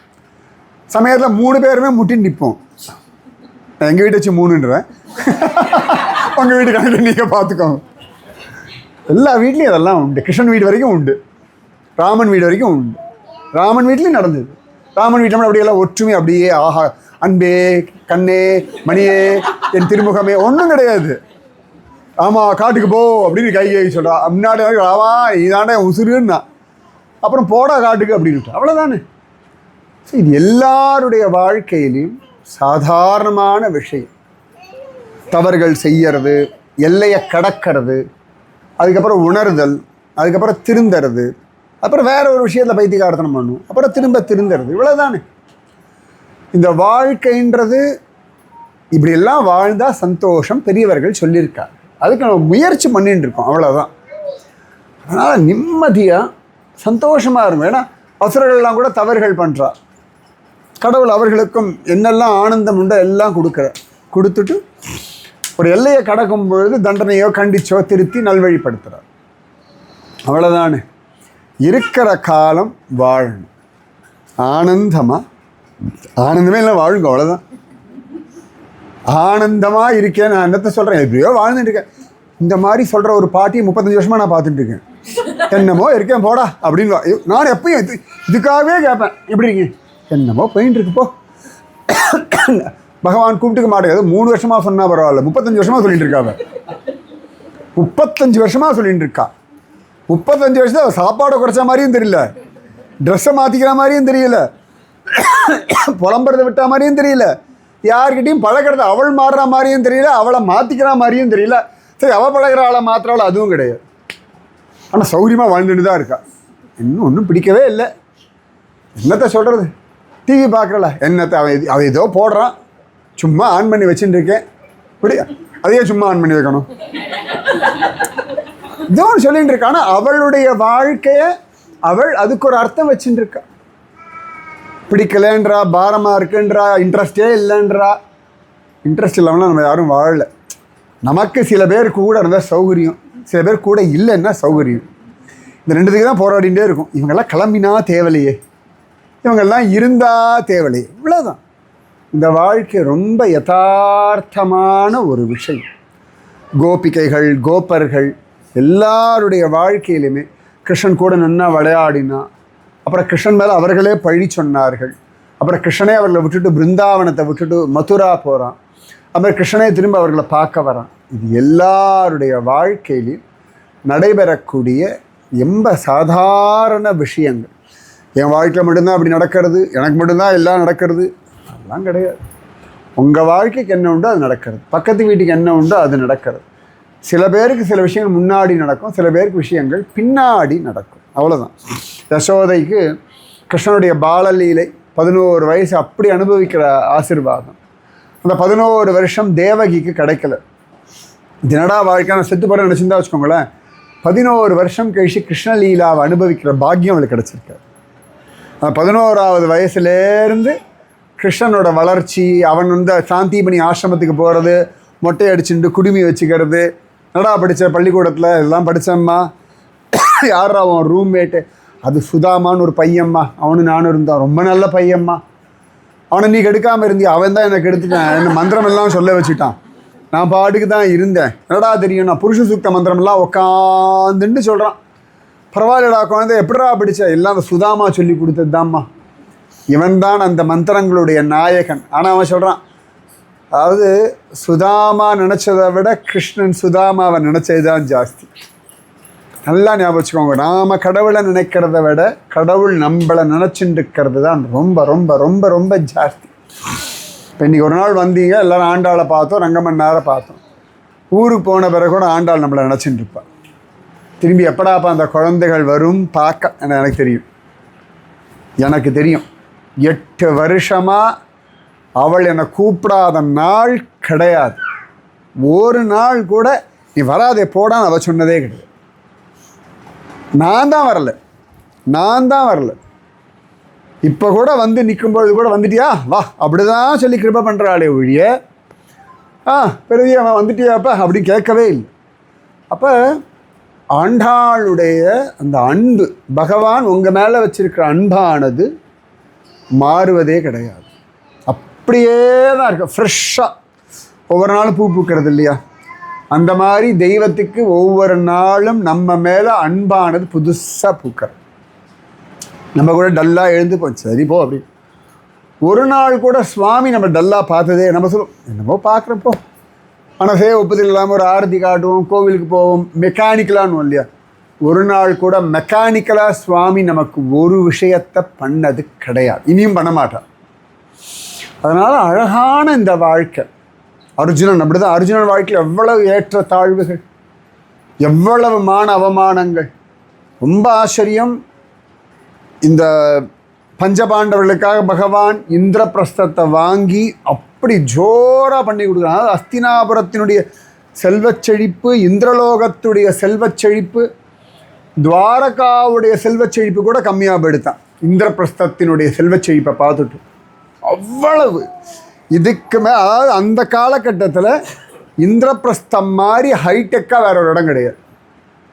சமயத்தில் 3 பேருமே முட்டின்னு நிற்போம். எங்கள் வீட்டை வச்சு 3ன்றேன், உங்கள் வீட்டு கணக்கு நீங்கள் பார்த்துக்கோங்க. எல்லா வீட்லேயும் இதெல்லாம் உண்டு. கிருஷ்ணன் வீடு வரைக்கும் உண்டு, ராமன் வீடு வரைக்கும் உண்டு. ராமன் வீட்லேயும் நடந்தது. ராமன் வீட்டில் அப்படியெல்லாம் ஒற்றுமை, அப்படியே ஆஹா அன்பே கண்ணே மணியே என் திருமுகமே ஒன்றும் கிடையாது. ஆமாம் காட்டுக்கு போ அப்படின்னு கை சொல்கிறா. முன்னாடி ஆவா இதாண்டா உசுருன்னா, அப்புறம் போடா காட்டுக்கு அப்படின்னு, அவ்வளோதானே. இது எல்லாருடைய வாழ்க்கையிலையும் சாதாரணமான விஷயம். தவறுகள் செய்யறது, எல்லையை கடக்கிறது, அதுக்கப்புறம் உணர்தல், அதுக்கப்புறம் திருந்துறது, அப்புறம் வேற ஒரு விஷயத்தில் பைத்தியக்காரத்தனம் பண்ணும், அப்புறம் திரும்ப திருந்துறது, இவ்வளோதானே. இந்த வாழ்க்கைன்றது இப்படியெல்லாம் வாழ்ந்தால் சந்தோஷம், பெரியவர்கள் சொல்லியிருக்காங்க. அதுக்கு நம்ம முயற்சி பண்ணிட்டு இருக்கோம், அவ்வளோதான். அதனால் நிம்மதியாக சந்தோஷமாக இருக்கும். ஏன்னா அசுரர்கள்லாம் கூட தவறுகள் பண்ணுறா, கடவுள் அவர்களுக்கும் என்னெல்லாம் ஆனந்தம் உண்டோ எல்லாம் கொடுத்துட்டு ஒரு எல்லையை கடக்கும் பொழுது தண்டனையோ கண்டிச்சோ திருத்தி நல்வழிப்படுத்துகிறார், அவ்வளோதானே. இருக்கிற காலம் வாழணும், ஆனந்தமே இல்லை வாழுங்க, அவ்வளோதான். ஆனந்தமாக இருக்கேன். நான் என்னத்தை சொல்கிறேன், எப்படியோ வாழ்ந்துட்டு இருக்கேன். இந்த மாதிரி சொல்கிற ஒரு பாட்டியை 35 வருஷமாக நான் பார்த்துட்டு இருக்கேன். என்னமோ இருக்கேன் போடா அப்படின்னு நான் எப்பயும் இதுக்காகவே கேட்பேன், எப்படி இருக்கீங்க, என்னமோ போயின்னு இருக்கு போ. பகவான் கூப்பிட்டுக்க மாட்டேங்குது. 3 வருஷமாக சொன்னால் பரவாயில்ல, 35 வருஷமாக சொல்லிட்டு இருக்காங்க. 35 வருஷமாக சொல்லிட்டு இருக்கா. 35 வருஷத்தில் சாப்பாடை குறைச்ச மாதிரியும் தெரியல, ட்ரெஸ்ஸை மாற்றிக்கிற மாதிரியும் தெரியல, புலம்புறதை விட்ட மாதிரியும் தெரியல, யார்கிட்டையும் பழகிறது அவள் மாறுற மாதிரியும் தெரியல, அவளை மாற்றிக்கிற மாதிரியும் தெரியல. சரி, அவள் பழகிற ஆளை மாத்திராள் அதுவும் கிடையாது. ஆனால் சௌரியமாக வாழ்ந்துட்டு தான் இருக்கா. இன்னும் ஒன்றும் பிடிக்கவே இல்லை. என்னத்தை சொல்கிறது, டிவி பார்க்குறல என்னத்தை அவன் ஏதோ போடுறான், சும்மா ஆன் பண்ணி வச்சுட்டு இருக்கேன். இப்படி அதையே சும்மா ஆன் பண்ணி வைக்கணும், இதோ சொல்லிட்டு இருக்கா. ஆனால் அவளுடைய வாழ்க்கையை அவள் அதுக்கு ஒரு அர்த்தம் வச்சுட்டு இருக்கா. பிடிக்கலன்றா, பாரமாக இருக்குன்றா, இன்ட்ரெஸ்டே இல்லைன்றா. இன்ட்ரெஸ்ட் இல்லாமலாம் நம்ம யாரும் வாழலை. நமக்கு சில பேர் கூட இருந்தால் சௌகரியம், சில பேர் கூட இல்லைன்னா சௌகரியம். இந்த 2 தான் போராடிகிட்டே இருக்கும். இவங்கெல்லாம் கிளம்பினா தேவலையே, இவங்கெல்லாம் இருந்தால் தேவலையே, இவ்வளோதான். இந்த வாழ்க்கை ரொம்ப யதார்த்தமான ஒரு விஷயம். கோபிகைகள், கோப்பர்கள் எல்லாருடைய வாழ்க்கையிலுமே கிருஷ்ணன் கூட நன்னா விளையாடினா, அப்புறம் கிருஷ்ணன் மேலே அவர்களே பழி சொன்னார்கள். அப்புறம் கிருஷ்ணனே அவர்களை விட்டுட்டு பிருந்தாவனத்தை விட்டுட்டு மதுரா போகிறான். அப்புறம் கிருஷ்ணனே திரும்ப அவர்களை பார்க்க வரான். இது எல்லாருடைய வாழ்க்கையிலையும் நடைபெறக்கூடிய ரொம்ப சாதாரண விஷயங்கள். என் வாழ்க்கையில் மட்டும்தான் அப்படி நடக்கிறது, எனக்கு மட்டும்தான் எல்லாம் நடக்கிறது, அதெல்லாம் கிடையாது. உங்கள் வாழ்க்கைக்கு என்ன உண்டோ அது நடக்கிறது, பக்கத்து வீட்டுக்கு என்ன உண்டோ அது நடக்கிறது. சில பேருக்கு சில விஷயங்கள் முன்னாடி நடக்கும், சில பேருக்கு விஷயங்கள் பின்னாடி நடக்கும், அவ்வளோதான். யசோதைக்கு கிருஷ்ணனுடைய பாலலீலை 11 வயசு அப்படி அனுபவிக்கிற ஆசீர்வாதம் அந்த 11 வருஷம் தேவகிக்கு கிடைக்கல. தினடா வாழ்க்கை நான் செத்து போகிற நினச்சிருந்தா வச்சுக்கோங்களேன், 11 வருஷம் கழிச்சு கிருஷ்ணலீலாவை அனுபவிக்கிற பாக்கியம் அவளுக்கு கிடச்சிருக்காரு. அந்த 11வது வயசுலேருந்து கிருஷ்ணனோட வளர்ச்சி, அவன் சாந்திமணி ஆசிரமத்துக்கு போகிறது, மொட்டை அடிச்சுட்டு குடுமி வச்சுக்கிறது, நடா படித்த பள்ளிக்கூடத்தில் எல்லாம் படித்தம்மா, யாரா அவன் ரூம்மேட்டு, அது சுதாமான்னு ஒரு பையம்மா, அவனு நானும் இருந்தான், ரொம்ப நல்ல பையம்மா, அவனை நீ கெடுக்காமல் இருந்தியா, அவன் தான் எனக்கு எடுத்துட்டான், என்ன மந்திரம் எல்லாம் சொல்ல வச்சுட்டான், நான் பாட்டுக்கு தான் இருந்தேன், என்னடா தெரியும், நான் புருஷ சூக்த மந்திரமெல்லாம் உக்காந்துன்னு சொல்கிறான். பரவாயில்லடா குழந்தை, எப்படிடா படித்த, எல்லாம் அந்த சுதாமா சொல்லி கொடுத்தது தான்மா, இவன் தான் அந்த மந்திரங்களுடைய நாயகன். ஆனால் அவன் சொல்கிறான், அதாவது சுதாமா நினச்சதை விட கிருஷ்ணன் சுதாமாவை நினச்சது தான் ஜாஸ்தி. நல்லா ஞாபகம் வச்சுக்கோங்க, நாம் கடவுளை நினைக்கிறத விட கடவுள் நம்மளை நினச்சிட்டு இருக்கிறது தான் ரொம்ப ரொம்ப ரொம்ப ரொம்ப ஜாஸ்தி. இப்போ இன்றைக்கி ஒரு நாள் வந்தீங்க, எல்லோரும் ஆண்டாளை பார்த்தோம், ரங்கமன்னாரை பார்த்தோம். ஊருக்கு போன பிறகு கூட ஆண்டாள் நம்மளை நினச்சிட்டு இருப்பாள். திரும்பி எப்படாப்பா அந்த குழந்தைகள் வரும் பார்க்க எனக்கு தெரியும். 8 வருஷமாக அவள் என்னை கூப்பிடாத நாள் கிடையாது. ஒரு நாள் கூட நீ வராதே போடான்னு அவள் சொன்னதே கிடையாது. நான் தான் வரல. இப்போ கூட வந்து நிற்கும்பொழுது கூட வந்துட்டியா வா அப்படிதான் சொல்லி கிருபை பண்ணுறாளே ஒழிய பெரிய அவன் வந்துட்டியாப்பா அப்படின்னு கேட்கவே இல்லை. அப்போ ஆண்டாளுடைய அந்த அன்பு, பகவான் உங்கள் மேலே வச்சிருக்கிற அன்பானது மாறுவதே கிடையாது. அப்படியே தான் இருக்கு, ஃப்ரெஷ்ஷாக. ஒவ்வொரு நாளும் பூ பூக்கிறது இல்லையா, அந்த மாதிரி தெய்வத்துக்கு ஒவ்வொரு நாளும் நம்ம மேலே அன்பானது புதுசாக பூக்கிறது. நம்ம கூட டல்லாக எழுந்து போச்சு சரி போ அப்படின்னு. ஒரு நாள் கூட சுவாமி நம்ம டல்லாக பார்த்ததே, நம்ம சொல்லுவோம் என்னமோ பார்க்குறப்போ மனசே ஒப்புதல் இல்லாமல் ஒரு ஆரத்தி காட்டுவோம், கோவிலுக்கு போவோம், மெக்கானிக்கலான்னு இல்லையா. ஒரு நாள் கூட மெக்கானிக்கலாக சுவாமி நமக்கு ஒரு விஷயத்தை பண்ணது கிடையாது, இனியும் பண்ண மாட்டான். அதனால் அழகான இந்த வாழ்க்கை அர்ஜுனன் அப்படி தான். அர்ஜுனன் வாழ்க்கையில் எவ்வளவு ஏற்ற தாழ்வுகள், எவ்வளவு மான அவமானங்கள். ரொம்ப ஆச்சரியம். இந்த பஞ்சபாண்டவர்களுக்காக பகவான் இந்திரபிரஸ்தத்தை வாங்கி அப்படி ஜோராக பண்ணி கொடுக்குறாங்க. அதாவது அஸ்தினாபுரத்தினுடைய செல்வச் செழிப்பு, இந்திரலோகத்துடைய செல்வச் செழிப்பு, துவாரகாவுடைய செல்வச் செழிப்பு கூட கம்மியாக போயிடுத்தான் இந்திரபிரஸ்தத்தினுடைய செல்வச் செழிப்பை பார்த்துட்டு. அவ்வளவு இதுக்குமே, அதாவது அந்த காலகட்டத்தில் இந்திரபிரஸ்தம் மாதிரி ஹைடெக்காக வேற ஒரு இடம் கிடையாது.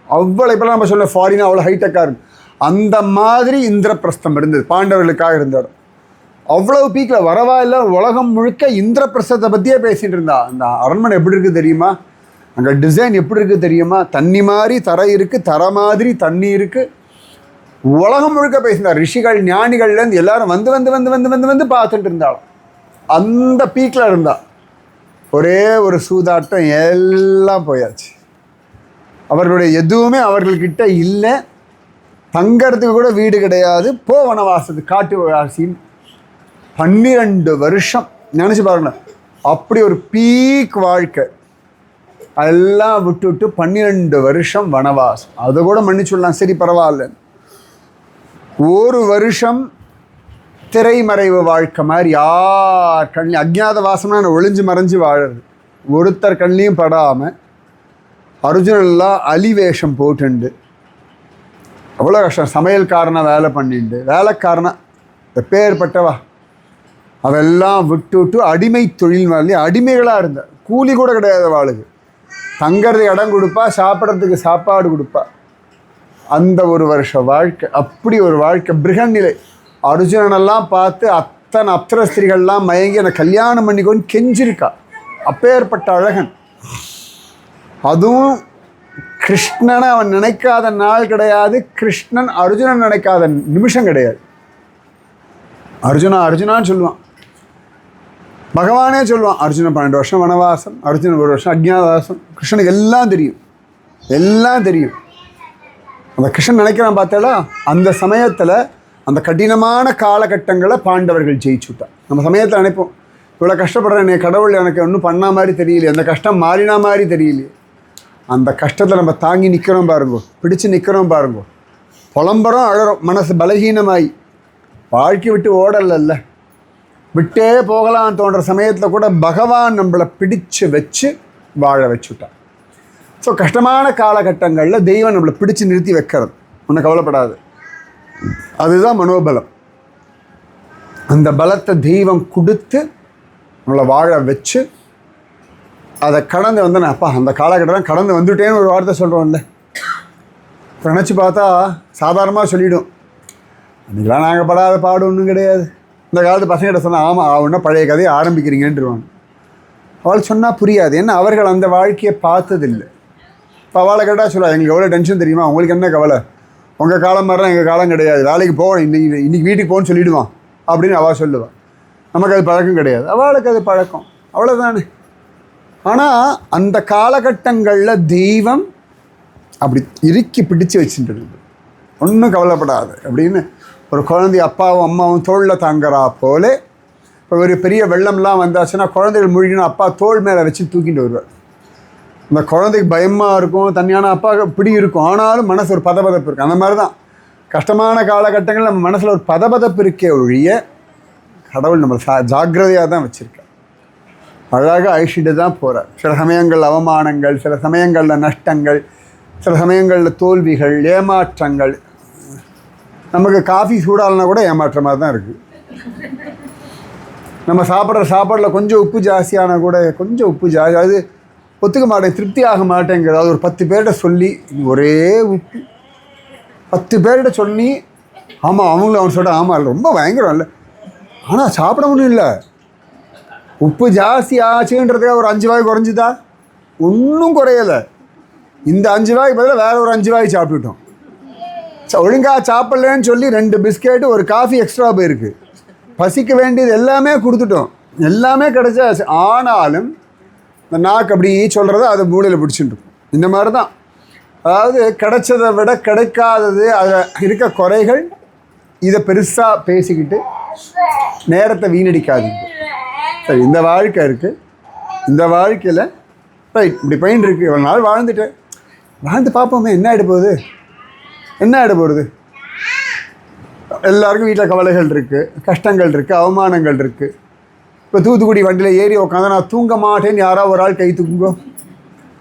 அவ்வளோ இப்போலாம் நம்ம சொல்ல ஃபாரினாக அவ்வளோ ஹைடெக்காக இருக்கு, அந்த மாதிரி இந்திரபிரஸ்தம் இருந்தது பாண்டவர்களுக்காக இருந்த இடம். அவ்வளவு பீக்கில் வரவா இல்லை, உலகம் முழுக்க இந்திரபிரஸ்தத்தை பற்றியே பேசிகிட்டு இருந்தா. அந்த அரண்மனை எப்படி இருக்குது தெரியுமா, அங்கே டிசைன் எப்படி இருக்குது தெரியுமா, தண்ணி மாதிரி தரை இருக்குது, தரை மாதிரி தண்ணி இருக்குது. உலகம் முழுக்க பேசினார். ரிஷிகள் ஞானிகள்லேருந்து எல்லாரும் வந்து வந்து வந்து வந்து வந்து வந்து பார்த்துட்டு இருந்தாலும் அந்த பீக்கில் இருந்தா. ஒரே ஒரு சூதாட்டம், எல்லாம் போயாச்சு. அவர்களுடைய எதுவுமே அவர்கள்கிட்ட இல்லை. தங்கறதுக்கு கூட வீடு கிடையாது. போ வனவாசத்து காட்டு வாசின்னு 12 வருஷம் நினச்சி பாருங்க. அப்படி ஒரு பீக் வாழ்க்கை. அதெல்லாம் விட்டு 12 வருஷம் வனவாசம். அதை கூட மன்னிச்சுடலாம், சரி பரவாயில்ல. ஒரு வருஷம் திரைமறைவு வாழ்க்கை மாதிரி, யார் கண்ணிலையும் அஜ்ஞாத வாசம்னா ஒளிஞ்சு மறைஞ்சு வாழறது, ஒருத்தர் கண்ணிலையும் படாமல் அர்ஜுனெல்லாம் அலிவேஷம் போட்டுண்டு அவ்வளோ கஷ்டம். சமையல்காரனை வேலை பண்ணிட்டு, வேலைக்காரனை எப்பேற்பட்டவா அவெல்லாம் விட்டு அடிமை தொழில் மாதிரி அடிமைகளாக இருந்த, கூலி கூட கிடையாது அவளுக்கு. தங்கிறது இடம் கொடுப்பா, சாப்பிட்றதுக்கு சாப்பாடு கொடுப்பா. அந்த ஒரு வருஷ வாழ்க்கை, அப்படி ஒரு வாழ்க்கை. பிருகநிலை அர்ஜுனனெல்லாம் பார்த்து அத்தனை அப்சர ஸ்திரீகள்லாம் மயங்கி என்னை கல்யாணம் பண்ணிக்கொண்டு கெஞ்சிருக்கா. அப்பேற்பட்ட அழகன். அதுவும் கிருஷ்ணனை அவன் நினைக்காத நாள் கிடையாது, கிருஷ்ணன் அர்ஜுனன் நினைக்காத நிமிஷம் கிடையாது. அர்ஜுனான்னு சொல்லுவான், பகவானே சொல்லுவான். அர்ஜுனன் 12 வருஷம் வனவாசம், அர்ஜுனன் 1 வருஷம் அஜ்ஞாதவாசம். கிருஷ்ணனுக்கு எல்லாம் தெரியும். அந்த கிருஷ்ணன் நினைக்கிறான் பார்த்தாலா. அந்த சமயத்தில் அந்த கடினமான காலகட்டங்களை பாண்டவர்கள் ஜெயிச்சுட்டான். நம்ம சமயத்தில் நினைப்போம், இவ்வளோ கஷ்டப்படுறேன், கடவுள் எனக்கு ஒன்றும் பண்ணா மாதிரி தெரியலையே, அந்த கஷ்டம் மாறினா மாதிரி தெரியலையே. அந்த கஷ்டத்தில் நம்ம தாங்கி நிற்கிறோம் பாருங்கோ, பிடிச்சு நிற்கிறோம் பாருங்கோ, புலம்புறோம், அழறோம், மனசு பலகீனமாகி. வாழ்க்கை விட்டு ஓடலைல்ல, விட்டே போகலான்னு தோன்ற சமயத்தில் கூட பகவான் நம்மளை பிடிச்சு வச்சு வாழ வச்சுட்டான். ஸோ கஷ்டமான காலகட்டங்களில் தெய்வம் நம்மளை பிடிச்சு நிறுத்தி வைக்கிறது, ஒன்றும் கவலைப்படாது. அதுதான் மனோபலம். அந்த பலத்தை தெய்வம் கொடுத்து நம்மளை வாழ வச்சு அதை கடந்து வந்து நான் அப்பா அந்த காலகட்டம் கடந்து வந்துட்டேன்னு ஒரு வார்த்தை சொல்கிறோம்ல. நினச்சி பார்த்தா சாதாரணமாக சொல்லிவிடும், அன்றைக்கெலாம் நாங்கள் படாத பாடு ஒன்றும் கிடையாது. இந்த காலத்து பசங்கிட்ட சொன்னால் ஆமாம் ஒன்றா பழைய கதையை ஆரம்பிக்கிறீங்கன்றுவாங்க. அவள் சொன்னால் புரியாது, ஏன்னா அவர்கள் அந்த வாழ்க்கையை பார்த்ததில்லை. இப்போ அவளை கேட்டால் சொல்லுவா, எங்களுக்கு எவ்வளோ டென்ஷன் தெரியுமா, உங்களுக்கு என்ன கவலை, உங்கள் காலம் மாதிரிலாம் எங்கள் காலம் கிடையாது, வேலைக்கு போவோம், இன்றைக்கி வீட்டுக்கு போகணும்னு சொல்லிவிடுவான் அப்படின்னு அவள் சொல்லுவாள். நமக்கு அது பழக்கம் கிடையாது, அவளுக்கு அது பழக்கம், அவ்வளோதானே. ஆனால் அந்த காலகட்டங்களில் தெய்வம் அப்படி இறுக்கி பிடிச்சு வச்சுட்டு இருக்குது. ஒன்றும் கவலைப்படாது அப்படின்னு ஒரு குழந்தை அப்பாவும் அம்மாவும் தோளில் தாங்குறா போல. இப்போ ஒரு பெரிய வெள்ளம்லாம் வந்தாச்சுன்னா குழந்தைகள் மூழ்கினா அப்பா தோள் மேலே வச்சு தூக்கிட்டு வருவார். அந்த குழந்தைக்கு பயமாக இருக்கும், தனியான அப்பா பிடி இருக்கும், ஆனாலும் மனசு ஒரு பதபதப்பு இருக்குது. அந்த மாதிரி தான் கஷ்டமான காலகட்டங்கள் நம்ம மனசில் ஒரு பதபதப்பு இருக்கே ஒழிய கடவுள் நம்மளை ஜாக்கிரதையாக தான் வச்சுருக்கார். அழகாக அழிச்சிட்டு தான் போகிறார். சில சமயங்கள் அவமானங்கள், சில சமயங்களில் நஷ்டங்கள், சில சமயங்களில் தோல்விகள், ஏமாற்றங்கள். நமக்கு காஃபி சூடாலனா கூட ஏமாற்றமாக தான் இருக்குது. நம்ம சாப்பிட்ற சாப்பாடில் கொஞ்சம் உப்பு ஜாஸ்தியான கூட கொஞ்சம் உப்பு ஜாஸ்தி, அது ஒத்துக்க மாட்டேன், திருப்தி ஆக மாட்டேங்கிறது. அது ஒரு 10 பேர்கிட்ட சொல்லி ஒரே உப்பு 10 பேர்கிட்ட சொல்லி ஆமாம் அவங்களும் அவன் சொல்கிற ஆமாம் இல்லை ரொம்ப பயங்கரம் இல்லை, ஆனால் சாப்பிட முடியும் இல்லை. உப்பு ஜாஸ்தி ஆச்சுன்றதுக்காக ஒரு 5 வாய் குறைஞ்சிதா? ஒன்றும் குறையலை. இந்த 5 வாய்க்கு பதிலாக வேறு ஒரு 5 வாய் சாப்பிட்டுட்டோம். ஒழுங்காக சாப்பிட்லன்னு சொல்லி 2 பிஸ்கெட்டு ஒரு காஃபி எக்ஸ்ட்ரா போயிருக்கு. பசிக்க வேண்டியது எல்லாமே கொடுத்துட்டோம், எல்லாமே கிடைச்சாச்சு. ஆனாலும் இந்த நாக்கு அப்படி சொல்கிறத அதை மூளையில் பிடிச்சிட்டு இருக்கும். இந்த மாதிரி தான், அதாவது கிடைச்சதை விட கிடைக்காதது, அதில் இருக்க குறைகள், இதை பெருசாக பேசிக்கிட்டு நேரத்தை வீணடிக்காதீங்க. சரி, இந்த வாழ்க்கை இருக்குது, இந்த வாழ்க்கையில் ரைட் இப்படி பையன் இருக்குது, இவ்வளோ நாள் வாழ்ந்துட்டேன், வாழ்ந்து பார்ப்போமே என்ன ஆகிட போகுது, என்ன ஆகிட போகிறது. எல்லாருக்கும் வீட்டில் கவலைகள் இருக்குது, கஷ்டங்கள் இருக்குது, அவமானங்கள் இருக்குது. இப்போ தூத்துக்குடி வண்டியில் ஏறி உட்காந்து நான் தூங்க மாட்டேன்னு யாராவது ஒரு ஆள் கை தூக்குங்கோ.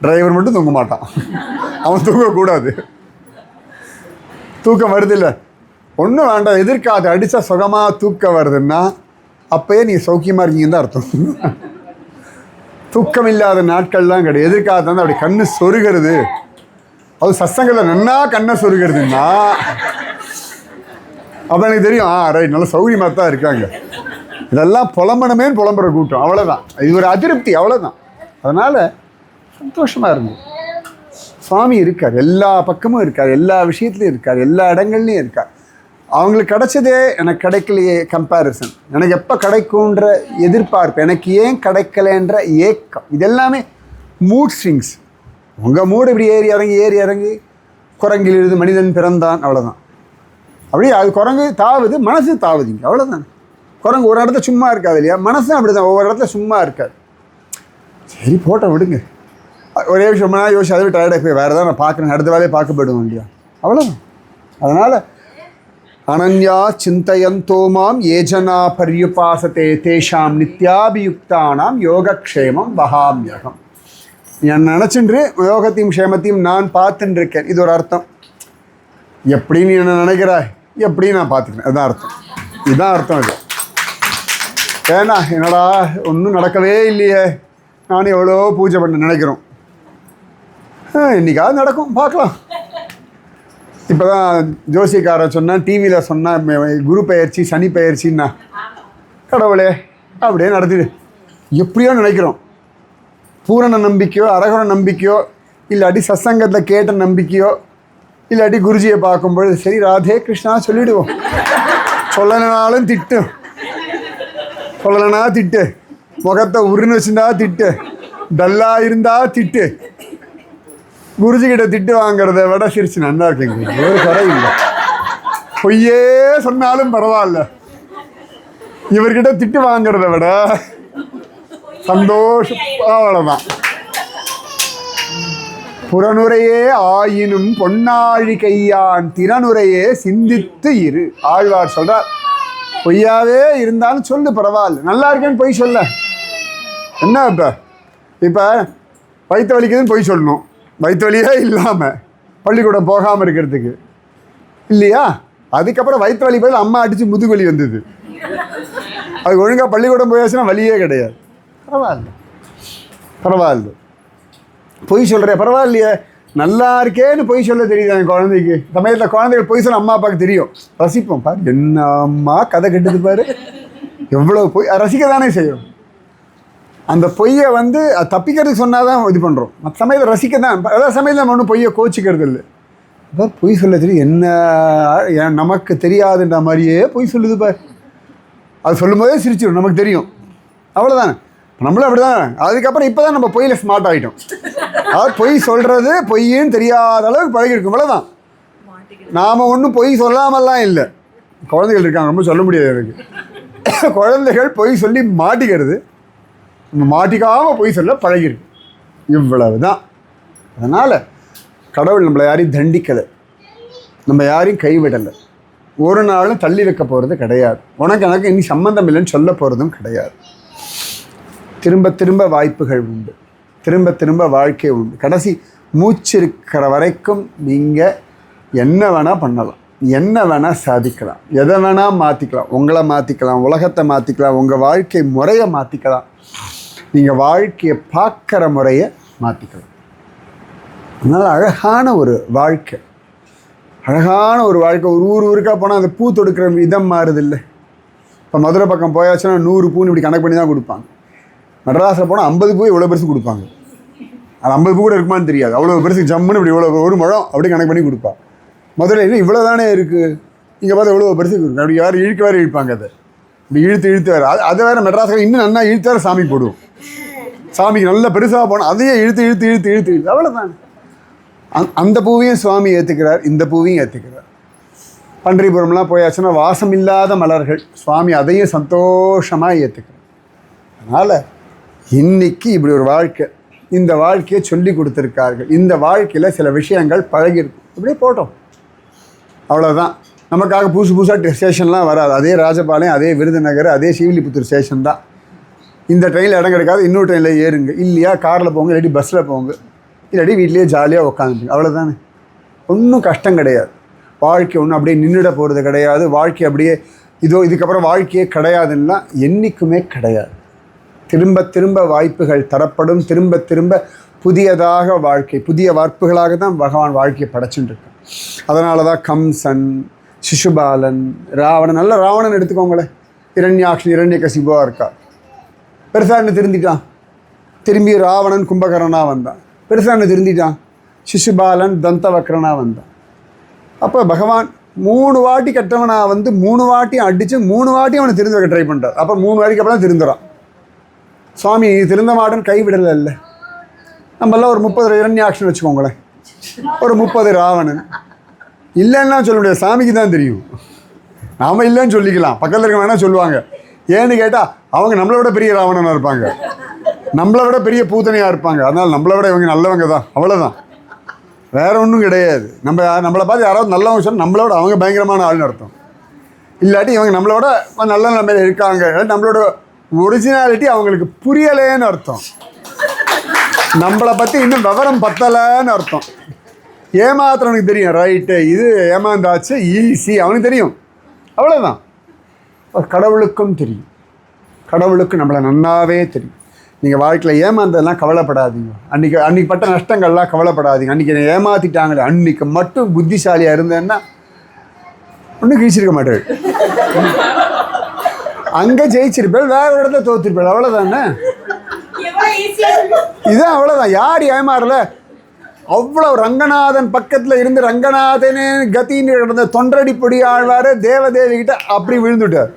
டிரைவர் மட்டும் தூங்க மாட்டான், அவன் தூங்கக்கூடாது. தூக்கம் வருது இல்லை, ஒன்றும் வேண்டாம், எதிர்க்காது. அடித்தா சுகமாக தூக்கம் வருதுன்னா அப்போயே நீ சௌக்கியமாக இருக்கீங்கன்னு தான் அர்த்தம். தூக்கம் இல்லாத நாட்கள்லாம் கிடையாது, எதிர்க்காது வந்து அப்படி கண்ணு சொருகிறது. அது சத்சங்கத்தில் நன்னா கண்ணை சொருகிறதுன்னா அப்போ எனக்கு தெரியும், ரைட் நல்ல சௌகரியமாக தான் இருக்காங்க. இதெல்லாம் புலம்பணுமேன்னு புலம்புற கூட்டம், அவ்வளோதான். இது ஒரு அதிருப்தி, அவ்வளோதான். அதனால் சந்தோஷமாக இருந்தது. சுவாமி இருக்கார், எல்லா பக்கமும் இருக்கார், எல்லா விஷயத்துலையும் இருக்கார், எல்லா இடங்கள்லையும் இருக்கார். அவங்களுக்கு கிடைச்சதே எனக்கு கிடைக்கலையே கம்பேரிசன், எனக்கு எப்போ கிடைக்குன்ற எதிர்பார்ப்பு, எனக்கு ஏன் கிடைக்கலன்ற ஏக்கம், இதெல்லாமே மூட் ஸ்விங்ஸ். உங்கள் மூடு இப்படி ஏறி இறங்கி குரங்கிலிருந்து மனிதன் பிறந்தான், அவ்வளோதான். அப்படியே அது குரங்கு தாவுது, மனசு தாவுதிங்க, அவ்வளோதான். குரங்கு ஒரு இடத்துல சும்மா இருக்காது இல்லையா, மனசும் அப்படி தான், ஒவ்வொரு இடத்துல சும்மா இருக்காது. சரி போட்ட விடுங்க, ஒரே விஷயம் ரொம்ப நாள் யோசிச்சு அதுவே டயர்டாக போய் வேறு எதாவது நான் பார்க்குறேன், அடுத்த வேலையை பார்க்க போயிடுவோம் இல்லையா, அவ்வளோதான். அதனால் அனன்யா சிந்தயந்தோ மாம் ஏஜனா பர்யுபாசத்தே தேஷாம் நித்யாபியுக்தானாம் யோகக்ஷேமம் வகாமியகம். நான் நினச்சின்று யோகத்தையும் க்ஷேமத்தையும் நான் பார்த்துட்டு இருக்கேன், இது ஒரு அர்த்தம். எப்படி நீ என்ன நினைக்கிறாய், எப்படி நான் பார்த்துக்கிறேன், அதுதான் அர்த்தம். இதுதான் அர்த்தம். இது ஏன்னா என்னடா ஒன்றும் நடக்கவே இல்லையே, நானும் எவ்வளோ பூஜை பண்ண நினைக்கிறோம், இன்றைக்காவது நடக்கும் பார்க்கலாம். இப்போ தான் ஜோசியக்காரன் சொன்னால், டிவியில் சொன்னால் குரு பெயர்ச்சி சனி பெயர்ச்சின்னா, கடவுளே அப்படியே நடத்திடு. எப்படியோ நினைக்கிறோம், பூரண நம்பிக்கையோ அரகர நம்பிக்கையோ, இல்லாட்டி சத்சங்கத்தில் கேட்ட நம்பிக்கையோ, இல்லாட்டி குருஜியை பார்க்கும்பொழுது சரி ராதே கிருஷ்ணா சொல்லிவிடுவோம். சொல்லனாலும் திட்டு, சொல்லலைனா திட்டு, முகத்தை உருன்னு வச்சுருந்தா திட்டு, டல்லாக இருந்தால் திட்டு. குருஜிக்கிட்ட திட்டு வாங்கிறத விட சிரிச்சு நல்லா இருக்குங்க, ஒரு குறை இல்லை. பொய்யே சொன்னாலும் பரவாயில்ல, இவர்கிட்ட திட்டு வாங்கிறத விட சந்தோஷம், அவ்வளோதான். புறனுரையே ஆயினும் பொன்னாழி கையான் திறனுரையே சிந்தித்து இரு. ஆழ்வார் சொல்கிறார், பொய்யாவே இருந்தாலும் சொல்லு பரவாயில்ல, நல்லா இருக்கேன்னு பொய் சொல்ல. என்ன இப்போ வயிற்று வலிக்குதுன்னு பொய் சொல்லணும், வயிற்று வலியே இல்லாமல் பள்ளிக்கூடம் போகாமல் இருக்கிறதுக்கு இல்லையா. அதுக்கப்புறம் வயிற்று வலி போய் அம்மா அடித்து முதுகுவலி வந்தது, அது ஒழுங்காக பள்ளிக்கூடம் போயாச்சுன்னா வலியே கிடையாது. பரவாயில்ல பரவாயில்ல, பொய் சொல்கிறேன் பரவாயில்லையே, நல்லா இருக்கேன்னு பொய் சொல்ல தெரியுது என் குழந்தைக்கு. சமயத்தில் குழந்தைகள் பொய் சொல்ல அம்மா அப்பாவுக்கு தெரியும், ரசிப்போம். பாரு என்ன அம்மா கதை கெட்டது பாரு, எவ்வளோ பொய் ரசிக்க தானே செய்யும். அந்த பொய்யை வந்து தப்பிக்கிறதுக்கு சொன்னால் தான் இது பண்ணுறோம், மற்ற சமயத்தில் ரசிக்க தான். அதாவது சமயத்தில் நம்ம ஒன்றும் பொய்யை கோச்சிக்கிறது இல்லை. அதாவது பொய் சொல்ல தெரியும், என்ன நமக்கு தெரியாதுன்ற மாதிரியே பொய் சொல்லுது பாரு. அது சொல்லும்போதே சிரிச்சிடும், நமக்கு தெரியும், அவ்வளோதானே. நம்மளும் அப்படி தான். அதுக்கப்புறம் இப்போ தான் நம்ம பொய்யில் ஸ்மார்ட் ஆகிட்டோம். அதாவது பொய் சொல்கிறது பொய்ன்னு தெரியாத அளவுக்கு பழகிருக்கும், அவ்வளோதான். நாம் ஒன்றும் பொய் சொல்லாமல்லாம் இல்லை. குழந்தைகள் இருக்காங்க, ரொம்ப சொல்ல முடியாது எனக்கு. குழந்தைகள் பொய் சொல்லி மாட்டிக்கிறது, நம்ம மாட்டிக்காமல் பொய் சொல்ல பழகிருக்கு, இவ்வளவு தான். அதனால் கடவுள் நம்மளை யாரையும் தண்டிக்கலை, நம்ம யாரையும் கைவிடலை. ஒரு நாளும் தள்ளி வைக்க போகிறது கிடையாது. உனக்கு எனக்கு இனி சம்மந்தம் இல்லைன்னு சொல்ல போகிறதும் கிடையாது. திரும்ப திரும்ப வாய்ப்புகள் உண்டு, திரும்ப திரும்ப வாழ்க்கை உண்டு. கடைசி மூச்சு இருக்கிற வரைக்கும் நீங்கள் என்ன வேணால் பண்ணலாம், என்ன வேணால் சாதிக்கலாம், எதை வேணால் மாற்றிக்கலாம். உங்களை மாற்றிக்கலாம், உலகத்தை மாற்றிக்கலாம், உங்கள் வாழ்க்கை முறையை மாற்றிக்கலாம், நீங்கள் வாழ்க்கையை பார்க்குற முறையை மாற்றிக்கலாம். அதனால் அழகான ஒரு வாழ்க்கை, அழகான ஒரு வாழ்க்கை. ஒரு ஊருக்காக போனால் அந்த பூ தொடுக்கிற விதம் மாறுது இல்லை. இப்போ மதுரை பக்கம் போயாச்சுன்னா 100 பூன்னு இப்படி கணக்கு பண்ணி தான் கொடுப்பாங்க. மெட்ராஸில் போனால் 50 பூ இவ்வளோ பெருசு கொடுப்பாங்க. அது 50 பூ கூட இருக்குமான்னு தெரியாது, அவ்வளோ பெருசு ஜம்முன்னு இப்படி இவ்வளோ ஒரு முழம் அப்படி கணக்கு பண்ணி கொடுப்பான். மதுரையில் இவ்வளோ தானே இருக்குது, இங்கே பார்த்தா எவ்வளோ பெருசு இருக்குது. அப்படி யாரும் இழுக்க வேறு இழுப்பாங்க, அதை இப்படி இழுத்து வேறு. அது வேறு மெட்ராஸில் இன்னும் நல்லா இழுத்து வேறு சாமி போடுவோம். சாமிக்கு நல்ல பெருசாக போனோம், அதையே இழுத்து அவ்வளோதானே. அந்த பூவையும் சுவாமி ஏற்றுக்கிறார், இந்த பூவையும் ஏற்றுக்கிறார். பன்றிபுரம்லாம் போயாச்சுன்னா வாசம் இல்லாத மலர்கள், சுவாமி அதையும் சந்தோஷமாக ஏற்றுக்கிறார். அதனால் இன்னைக்கு இப்படி ஒரு வாழ்க்கை, இந்த வாழ்க்கையை சொல்லி கொடுத்துருக்கார்கள். இந்த வாழ்க்கையில் சில விஷயங்கள் பழகிருக்கு, இப்படியே போட்டோம், அவ்வளோதான். நமக்காக புதுசாக ஸ்டேஷன்லாம் வராது. அதே ராஜபாளையம், அதே விருதுநகர், அதே ஸ்ரீவில்லிபுத்தூர் ஸ்டேஷன் தான். இந்த ட்ரெயினில் இடம் கிடைக்காது, இன்னொரு ட்ரெயினில் ஏறுங்க, இல்லையா காரில் போங்க, இல்லாட்டி பஸ்ஸில் போங்க, இல்லாட்டி வீட்லேயே ஜாலியாக உட்காந்துங்க, அவ்வளோதானே. ஒன்றும் கஷ்டம் கிடையாது. வாழ்க்கை ஒன்றும் அப்படியே நின்றுட போகிறது கிடையாது. வாழ்க்கை அப்படியே இதுக்கப்புறம் வாழ்க்கையே கிடையாதுன்னா என்றைக்குமே கிடையாது. திரும்ப திரும்ப வாய்ப்புகள் தரப்படும், திரும்ப திரும்ப புதியதாக வாழ்க்கை, புதிய வாய்ப்புகளாக தான் பகவான் வாழ்க்கையை படைச்சுட்டு இருக்கான். அதனால தான் கம்சன், சிசுபாலன், ராவணன். நல்ல ராவணன் எடுத்துக்கோங்களேன், இரண்யகசிபுவாக இருக்கா. பெருசாக என்ன திருந்திட்டான், திரும்பி ராவணன் கும்பகரனாக வந்தான். பெருசாக என்ன திருந்திட்டான், சிசுபாலன் தந்தவக்கரனாக வந்தான். அப்போ பகவான் 3 வாட்டி கெட்டவனாக வந்து 3 வாட்டியும் அடித்து 3 வாட்டியும் அவனை திருந்து வைக்க ட்ரை பண்ணுறார். அப்போ 3 வாட்டிக்கு அப்புறம் தான் திருந்துறான். சுவாமி திருந்த மாடன் கைவிடலை இல்லை. நம்மளாம் ஒரு 30 இரண்யாக்ஷன் வச்சுக்கோங்களேன், ஒரு 30 ராவணன். இல்லைன்னா சொல்ல முடியாது, சாமிக்கு தான் தெரியும். நாம் இல்லைன்னு சொல்லிக்கலாம், பக்கத்தில் இருக்க வேணால் சொல்லுவாங்க. ஏன்னு கேட்டால் அவங்க நம்மளை விட பெரிய ராவணனாக இருப்பாங்க, நம்மளை விட பெரிய பூத்தனையாக இருப்பாங்க. அதனால் நம்மளை விட இவங்க நல்லவங்க தான், அவ்வளோதான், வேறு ஒன்றும் கிடையாது. நம்மளை பார்த்து யாராவது நல்லவங்க சொன்னால் நம்மளோட அவங்க பயங்கரமான ஆள்னு அர்த்தம். இல்லாட்டி இவங்க நம்மளோட நல்ல நிலைமையில் இருக்காங்க, நம்மளோட ஒரிஜினாலிட்டி அவங்களுக்கு புரியலேன்னு அர்த்தம். நம்மளை பற்றி இன்னும் விவரம் பத்தலைன்னு அர்த்தம். ஏமாத்துறவனுக்கு தெரியும், ரைட்டு இது ஏமாந்தாச்சு ஈஸி, அவனுக்கு தெரியும், அவ்வளோதான். கடவுளுக்கும் தெரியும், கடவுளுக்கு நம்மளை நன்னாவே தெரியும். நீங்கள் வாழ்க்கையில் ஏமாந்ததெல்லாம் கவலைப்படாதீங்க, அன்றைக்கி பட்ட நஷ்டங்கள்லாம் கவலைப்படாதீங்க. அன்றைக்கி என்னை ஏமாற்றிட்டாங்களே, அன்றைக்கி மட்டும் புத்திசாலியாக இருந்தேன்னா ஒன்றும் கிழிச்சிருக்க மாட்டேன், அங்கே ஜெயிச்சிருப்பேன், வேறு ஒரு இடத்துல தோற்றிருப்பேன், அவ்வளோதானே. இதுதான், அவ்வளோதான். யார் ஏமாறல, அவ்வளோ ரங்கநாதன் பக்கத்தில் இருந்து ரங்கநாதனே கத்தின்னு கிடந்த தொண்டடி பொடி ஆழ்வார் தேவதேவிகிட்ட அப்படி விழுந்துட்டார்.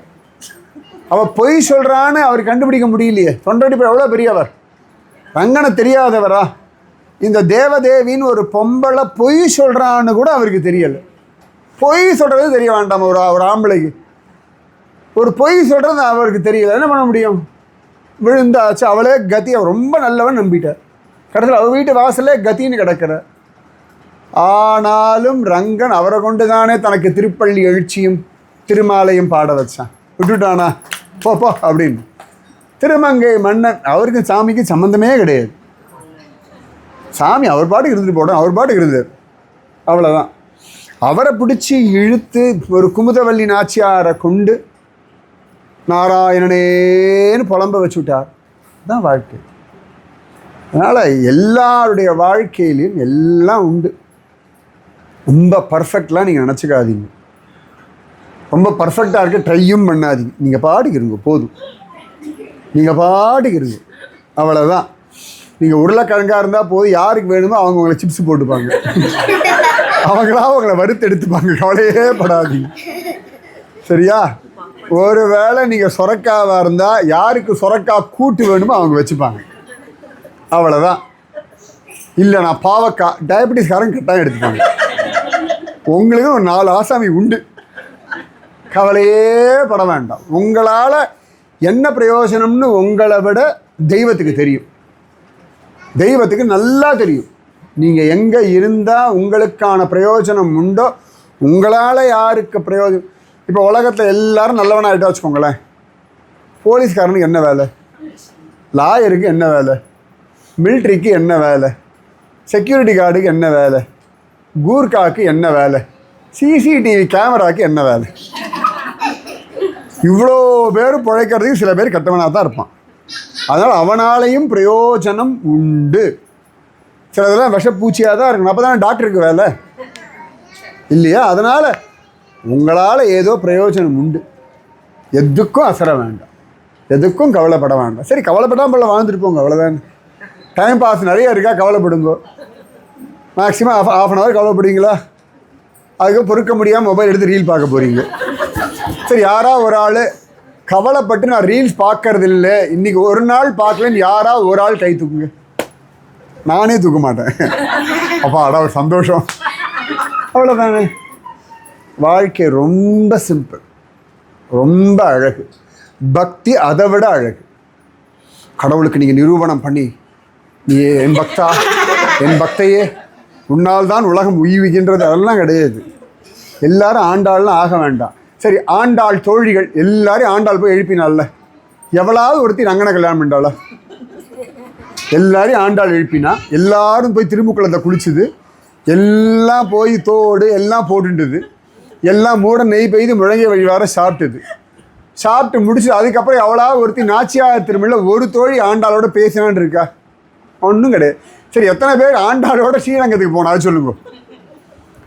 அவள் பொய் சொல்கிறான்னு அவர் கண்டுபிடிக்க முடியலையே. தொண்டடி பொடி எவ்வளோ பெரியவர், ரங்கனை தெரியாதவரா? இந்த தேவதேவின்னு ஒரு பொம்பளை பொய் சொல்கிறான்னு கூட அவருக்கு தெரியலை. பொய் சொல்கிறது தெரிய வேண்டாம் ஒரு ஆம்பளைக்கு, ஒரு பொய் சொல்கிறது அவருக்கு தெரியல, என்ன பண்ண முடியும்? விழுந்தாச்சு, அவளே கதி. அவர் ரொம்ப நல்லவன் நம்பிட்டார். கடைசியில் அவர் வீட்டு வாசலே கத்தின்னு கிடக்கிற. ஆனாலும் ரங்கன் அவரை கொண்டு தானே தனக்கு திருப்பள்ளி எழுச்சியும் திருமாலையும் பாட வச்சான். விட்டுட்டானா, போ அப்படின்னு. திருமங்கை மன்னன், அவருக்கு சாமிக்கு சம்மந்தமே கிடையாது. சாமி அவர் பாட்டுக்கு இருந்துட்டு போட்டோம், அவர் பாட்டுக்கு இருந்தார், அவ்வளோதான். அவரை பிடிச்சி இழுத்து ஒரு குமுதவல்லி நாச்சியாரை கொண்டு நாராயணனேன்னு புலம்ப வச்சு விட்டார். அதுதான் வாழ்க்கை. அதனால் எல்லாருடைய வாழ்க்கையிலையும் எல்லாம் உண்டு. ரொம்ப பர்ஃபெக்ட்லாம் நீங்கள் நினச்சிக்காதீங்க, ரொம்ப பர்ஃபெக்டாக இருக்க ட்ரையும் பண்ணாதீங்க. நீங்கள் பாட்டுக்கு இருங்க, போதும், நீங்கள் பாட்டுக்கு இருங்க, அவ்வளோதான். நீங்கள் உருளைக்கிழங்காக இருந்தால் போதும், யாருக்கு வேணுமோ அவங்க உங்களை சிப்ஸ் போட்டுப்பாங்க, அவங்களா அவங்கள வறுத்து எடுத்துப்பாங்க, கவலையே படாதீங்க, சரியா? ஒரு வேளை நீங்கள் சொரக்காவாக இருந்தால் யாருக்கு சொரக்கா கூட்டு வேணுமோ அவங்க வச்சுப்பாங்க, அவ்வளோதான். இல்லை நான் பாவக்காய், டயபெட்டிஸ்காரங்க கட்டாயம் எடுத்துப்பாங்க. உங்களுக்கு ஒரு 4 ஆசாமி உண்டு, கவலையே பட வேண்டாம். உங்களால் என்ன பிரயோஜனம்னு உங்களை விட தெய்வத்துக்கு தெரியும், தெய்வத்துக்கு நல்லா தெரியும். நீங்கள் எங்கே இருந்தால் உங்களுக்கான பிரயோஜனம் உண்டோ, உங்களால் யாருக்கு பிரயோஜனம்? இப்போ உலகத்தில் எல்லாரும் நல்லவனாகிட்டா வச்சுக்கோங்களேன். போலீஸ்காரனுக்கு என்ன வேலை? லாயருக்கு என்ன வேலை? மிலிட்ரிக்கு என்ன வேலை? செக்யூரிட்டி கார்டுக்கு என்ன வேலை? கூர்காவுக்கு என்ன வேலை? சிசிடிவி கேமராவுக்கு என்ன வேலை? இவ்வளோ பேர் பிழைக்கிறதுக்கு சில பேர் கெட்டவனாக தான் இருப்பான். அதனால் அவனாலையும் பிரயோஜனம் உண்டு. சிலதெல்லாம் விஷப்பூச்சியாக தான் இருக்கணும். அப்போ தான் டாக்டருக்கு வேலை இல்லையா? அதனால் உங்களால் ஏதோ பிரயோஜனம் உண்டு. எதுக்கும் அசர வேண்டாம், எதுக்கும் கவலைப்பட வேண்டாம். சரி, கவலைப்படாமல் வாழ்ந்துட்டு போங்க, அவ்வளோதான். டைம் பாஸ் நிறைய இருக்கா, கவலைப்படுங்க. மேக்ஸிமம் ஆஃப் அன் ஹவர் கவலைப்படுவீங்களா? அதுக்கு பொறுக்க முடியாமல் மொபைல் எடுத்து ரீல் பார்க்க போகிறீங்க. சரி, யாராவது ஒரு ஆள் கவலைப்பட்டு நான் ரீல்ஸ் பார்க்கறது இல்லை, இன்றைக்கி ஒரு நாள் பார்க்கலன்னு யாராவது ஒரு ஆள் கை தூக்குங்க. நானே தூக்க மாட்டேன். அப்பா அடா ஒரு சந்தோஷம், அவ்வளோதானே. வாழ்க்கை ரொம்ப சிம்பிள், ரொம்ப அழகு. பக்தி அதை விட அழகு. கடவுளுக்கு நீங்கள் நிரூபணம் பண்ணி, நீ என் பக்தா, என் பக்தையே, உன்னால் தான் உலகம் உய்வுகின்றது, அதெல்லாம் கிடையாது. எல்லாரும் ஆண்டாள்லாம் ஆக வேண்டாம். சரி, ஆண்டாள் தோழிகள் எல்லாரையும் ஆண்டாள் போய் எழுப்பினால, எவ்வளவு ஒருத்தி ரங்கனை கல்யாணம் பண்ணாளா? எல்லாரையும் ஆண்டாள் எழுப்பினா, எல்லாரும் போய் திருமுக்குளத்தை குளிச்சுது, எல்லாம் போய் தோடு எல்லாம் போட்டுட்டுது, எல்லாம் மூட நெய் பெய்து முழங்கிய வழிவார சாப்பிட்டுது. சாப்பிட்டு முடிச்சு அதுக்கப்புறம் எவ்வளவு ஒருத்தி நாச்சியார் திருமணில் ஒரு தோழி ஆண்டாளோட பேசினான்னு இருக்கா? ஒன்றும் கிடையாது. சரி, எத்தனை பேர் ஆண்டாளோட ஸ்ரீரங்கத்துக்கு போனா அது சொல்லுங்க.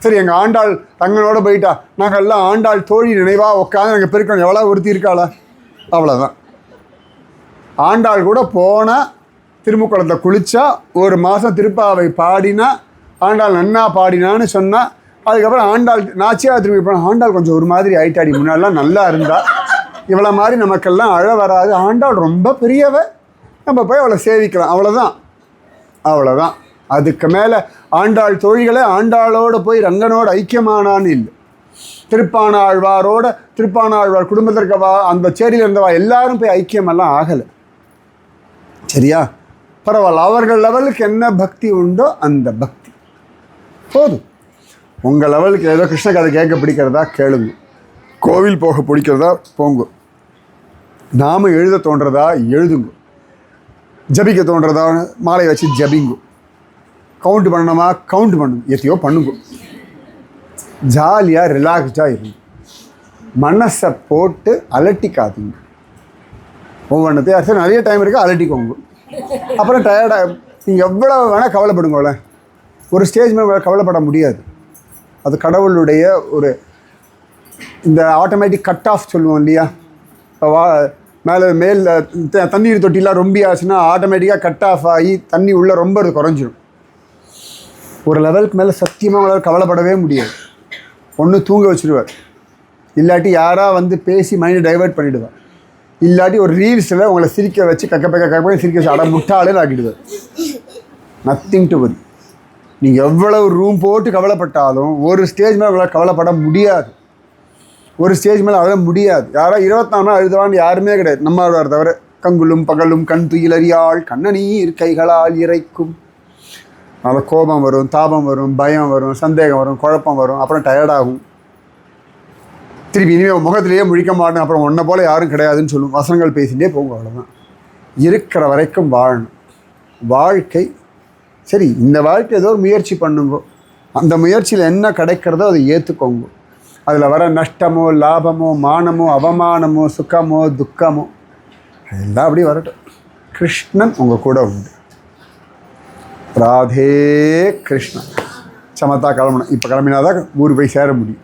சரி, எங்கள் ஆண்டாள் ரங்கனோட போயிட்டா, நாங்கள் எல்லாம் ஆண்டாள் தோழி நினைவாக உட்காந்து நாங்கள் பெருக்கணும், எவ்வளோ ஒருத்தி இருக்காளா? அவ்வளோதான். ஆண்டாள் கூட போனால், திருமுக்குளத்தை குளித்தா, ஒரு மாதம் திருப்பாவை பாடினா, ஆண்டாள் நன்னா பாடினான்னு சொன்னால், அதுக்கப்புறம் ஆண்டாள் நாச்சியார் திரும்பி போனால், ஆண்டாள் கொஞ்சம் ஒரு மாதிரி ஆயிட்டாடி, முன்னாடிலாம் நல்லா இருந்தா, இவ்வளோ மாதிரி நமக்கெல்லாம் அழ வராது, ஆண்டாள் ரொம்ப பெரியவ, நம்ம போய் அவளை சேவிக்கலாம், அவ்வளோதான். அவ்வளோதான். அதுக்கு மேலே ஆண்டாள் தோழிகளை ஆண்டாளோடு போய் ரங்கனோட ஐக்கியமானான்னு இல்லை. திருப்பானாழ்வார் குடும்பத்திற்கவா அந்த சேரியில் இருந்தவா எல்லாரும் போய் ஐக்கியமெல்லாம் ஆகலை. சரியா? பரவாயில்ல, அவர்கள் லெவலுக்கு என்ன பக்தி உண்டோ அந்த பக்தி போதும். உங்கள் லெவலுக்கு ஏதோ கிருஷ்ண கதை கேட்க பிடிக்கிறதா கேளுங்க, கோவில் போக பிடிக்கிறதா போங்க, நாம எழுத தோன்றதா எழுதுங்க, ஜபிக்க தோன்றதா மாலை வச்சு ஜபிங்க, கவுண்ட் பண்ணணுமா கவுண்ட் பண்ணுங்க, எத்தையோ பண்ணுங்க. ஜாலியாக ரிலாக்ஸ்டாக இருங்க, மனசை போட்டு அலட்டிக்காதுங்க. ஒவ்வொன்றத்தையும் அடுத்து நிறைய டைம் இருக்குது, அலட்டிக்கோங்க. அப்புறம் டயர்டாக நீங்கள் எவ்வளோ வேணால் கவலைப்படுங்கள, ஒரு ஸ்டேஜ் மேலே கவலைப்பட முடியாது. அது கடவுளுடைய ஒரு இந்த ஆட்டோமேட்டிக் கட் ஆஃப் சொல்லுவோம் இல்லையா? மேலே தண்ணீர் தொட்டிலாம் ரொம்ப ஆச்சுன்னா ஆட்டோமேட்டிக்காக கட் ஆஃப் ஆகி தண்ணி உள்ளே ரொம்ப குறைஞ்சிடும். ஒரு லெவலுக்கு மேலே சத்தியமாக உங்களால் கவலைப்படவே முடியாது. ஒன்று தூங்க வச்சுருவார், இல்லாட்டி யாராக வந்து பேசி மைண்டை டைவெர்ட் பண்ணிவிடுவார், இல்லாட்டி ஒரு ரீல்ஸில் உங்களை சிரிக்க வச்சு கக்கப்பை சிரிக்க வச்சு அட முட்டாளேன்னு ஆக்கிடுவார். Nothing to worry. நீங்கள் எவ்வளவு ரூம் போட்டு கவலைப்பட்டாலும் ஒரு ஸ்டேஜ் மேலே உங்களால் கவலைப்பட முடியாது. ஒரு ஸ்டேஜ் மேலே அழ முடியாது. யாரோ 24 நாள் அழுதுவான்னு யாருமே கிடையாது, நம்ம அழுவார் தவிர. கங்குலும் பகலும் கண் துயிலறியாள் கண்ணநீர் கைகளால் இறைக்கும். அதில் கோபம் வரும், தாபம் வரும், பயம் வரும், சந்தேகம் வரும், குழப்பம் வரும், அப்புறம் டயர்டாகும். திருப்பி இனிமேல் முகத்திலேயே முழிக்க மாட்டேன், அப்புறம் ஒன்றை போல் யாரும் கிடையாதுன்னு சொல்லும், வசனங்கள் பேசிகிட்டே போங்க. அவ்வளோதான். இருக்கிற வரைக்கும் வாழணும். வாழ்க்கை சரி, இந்த வாழ்க்கை ஏதோ ஒரு முயற்சி பண்ணுங்க, அந்த முயற்சியில் என்ன கிடைக்கிறதோ அதை ஏற்றுக்கோங்க. அதில் வர நஷ்டமோ லாபமோ மானமோ அவமானமோ சுகமோ துக்கமோ எல்லாம் அப்படி வரட்டும். கிருஷ்ணன் உங்கள் கூட உண்டு. ராதே கிருஷ்ணன். சமத்தா கிளம்பணும். இப்போ கிளம்பினாதான் ஊருக்கு போய் சேர முடியும்.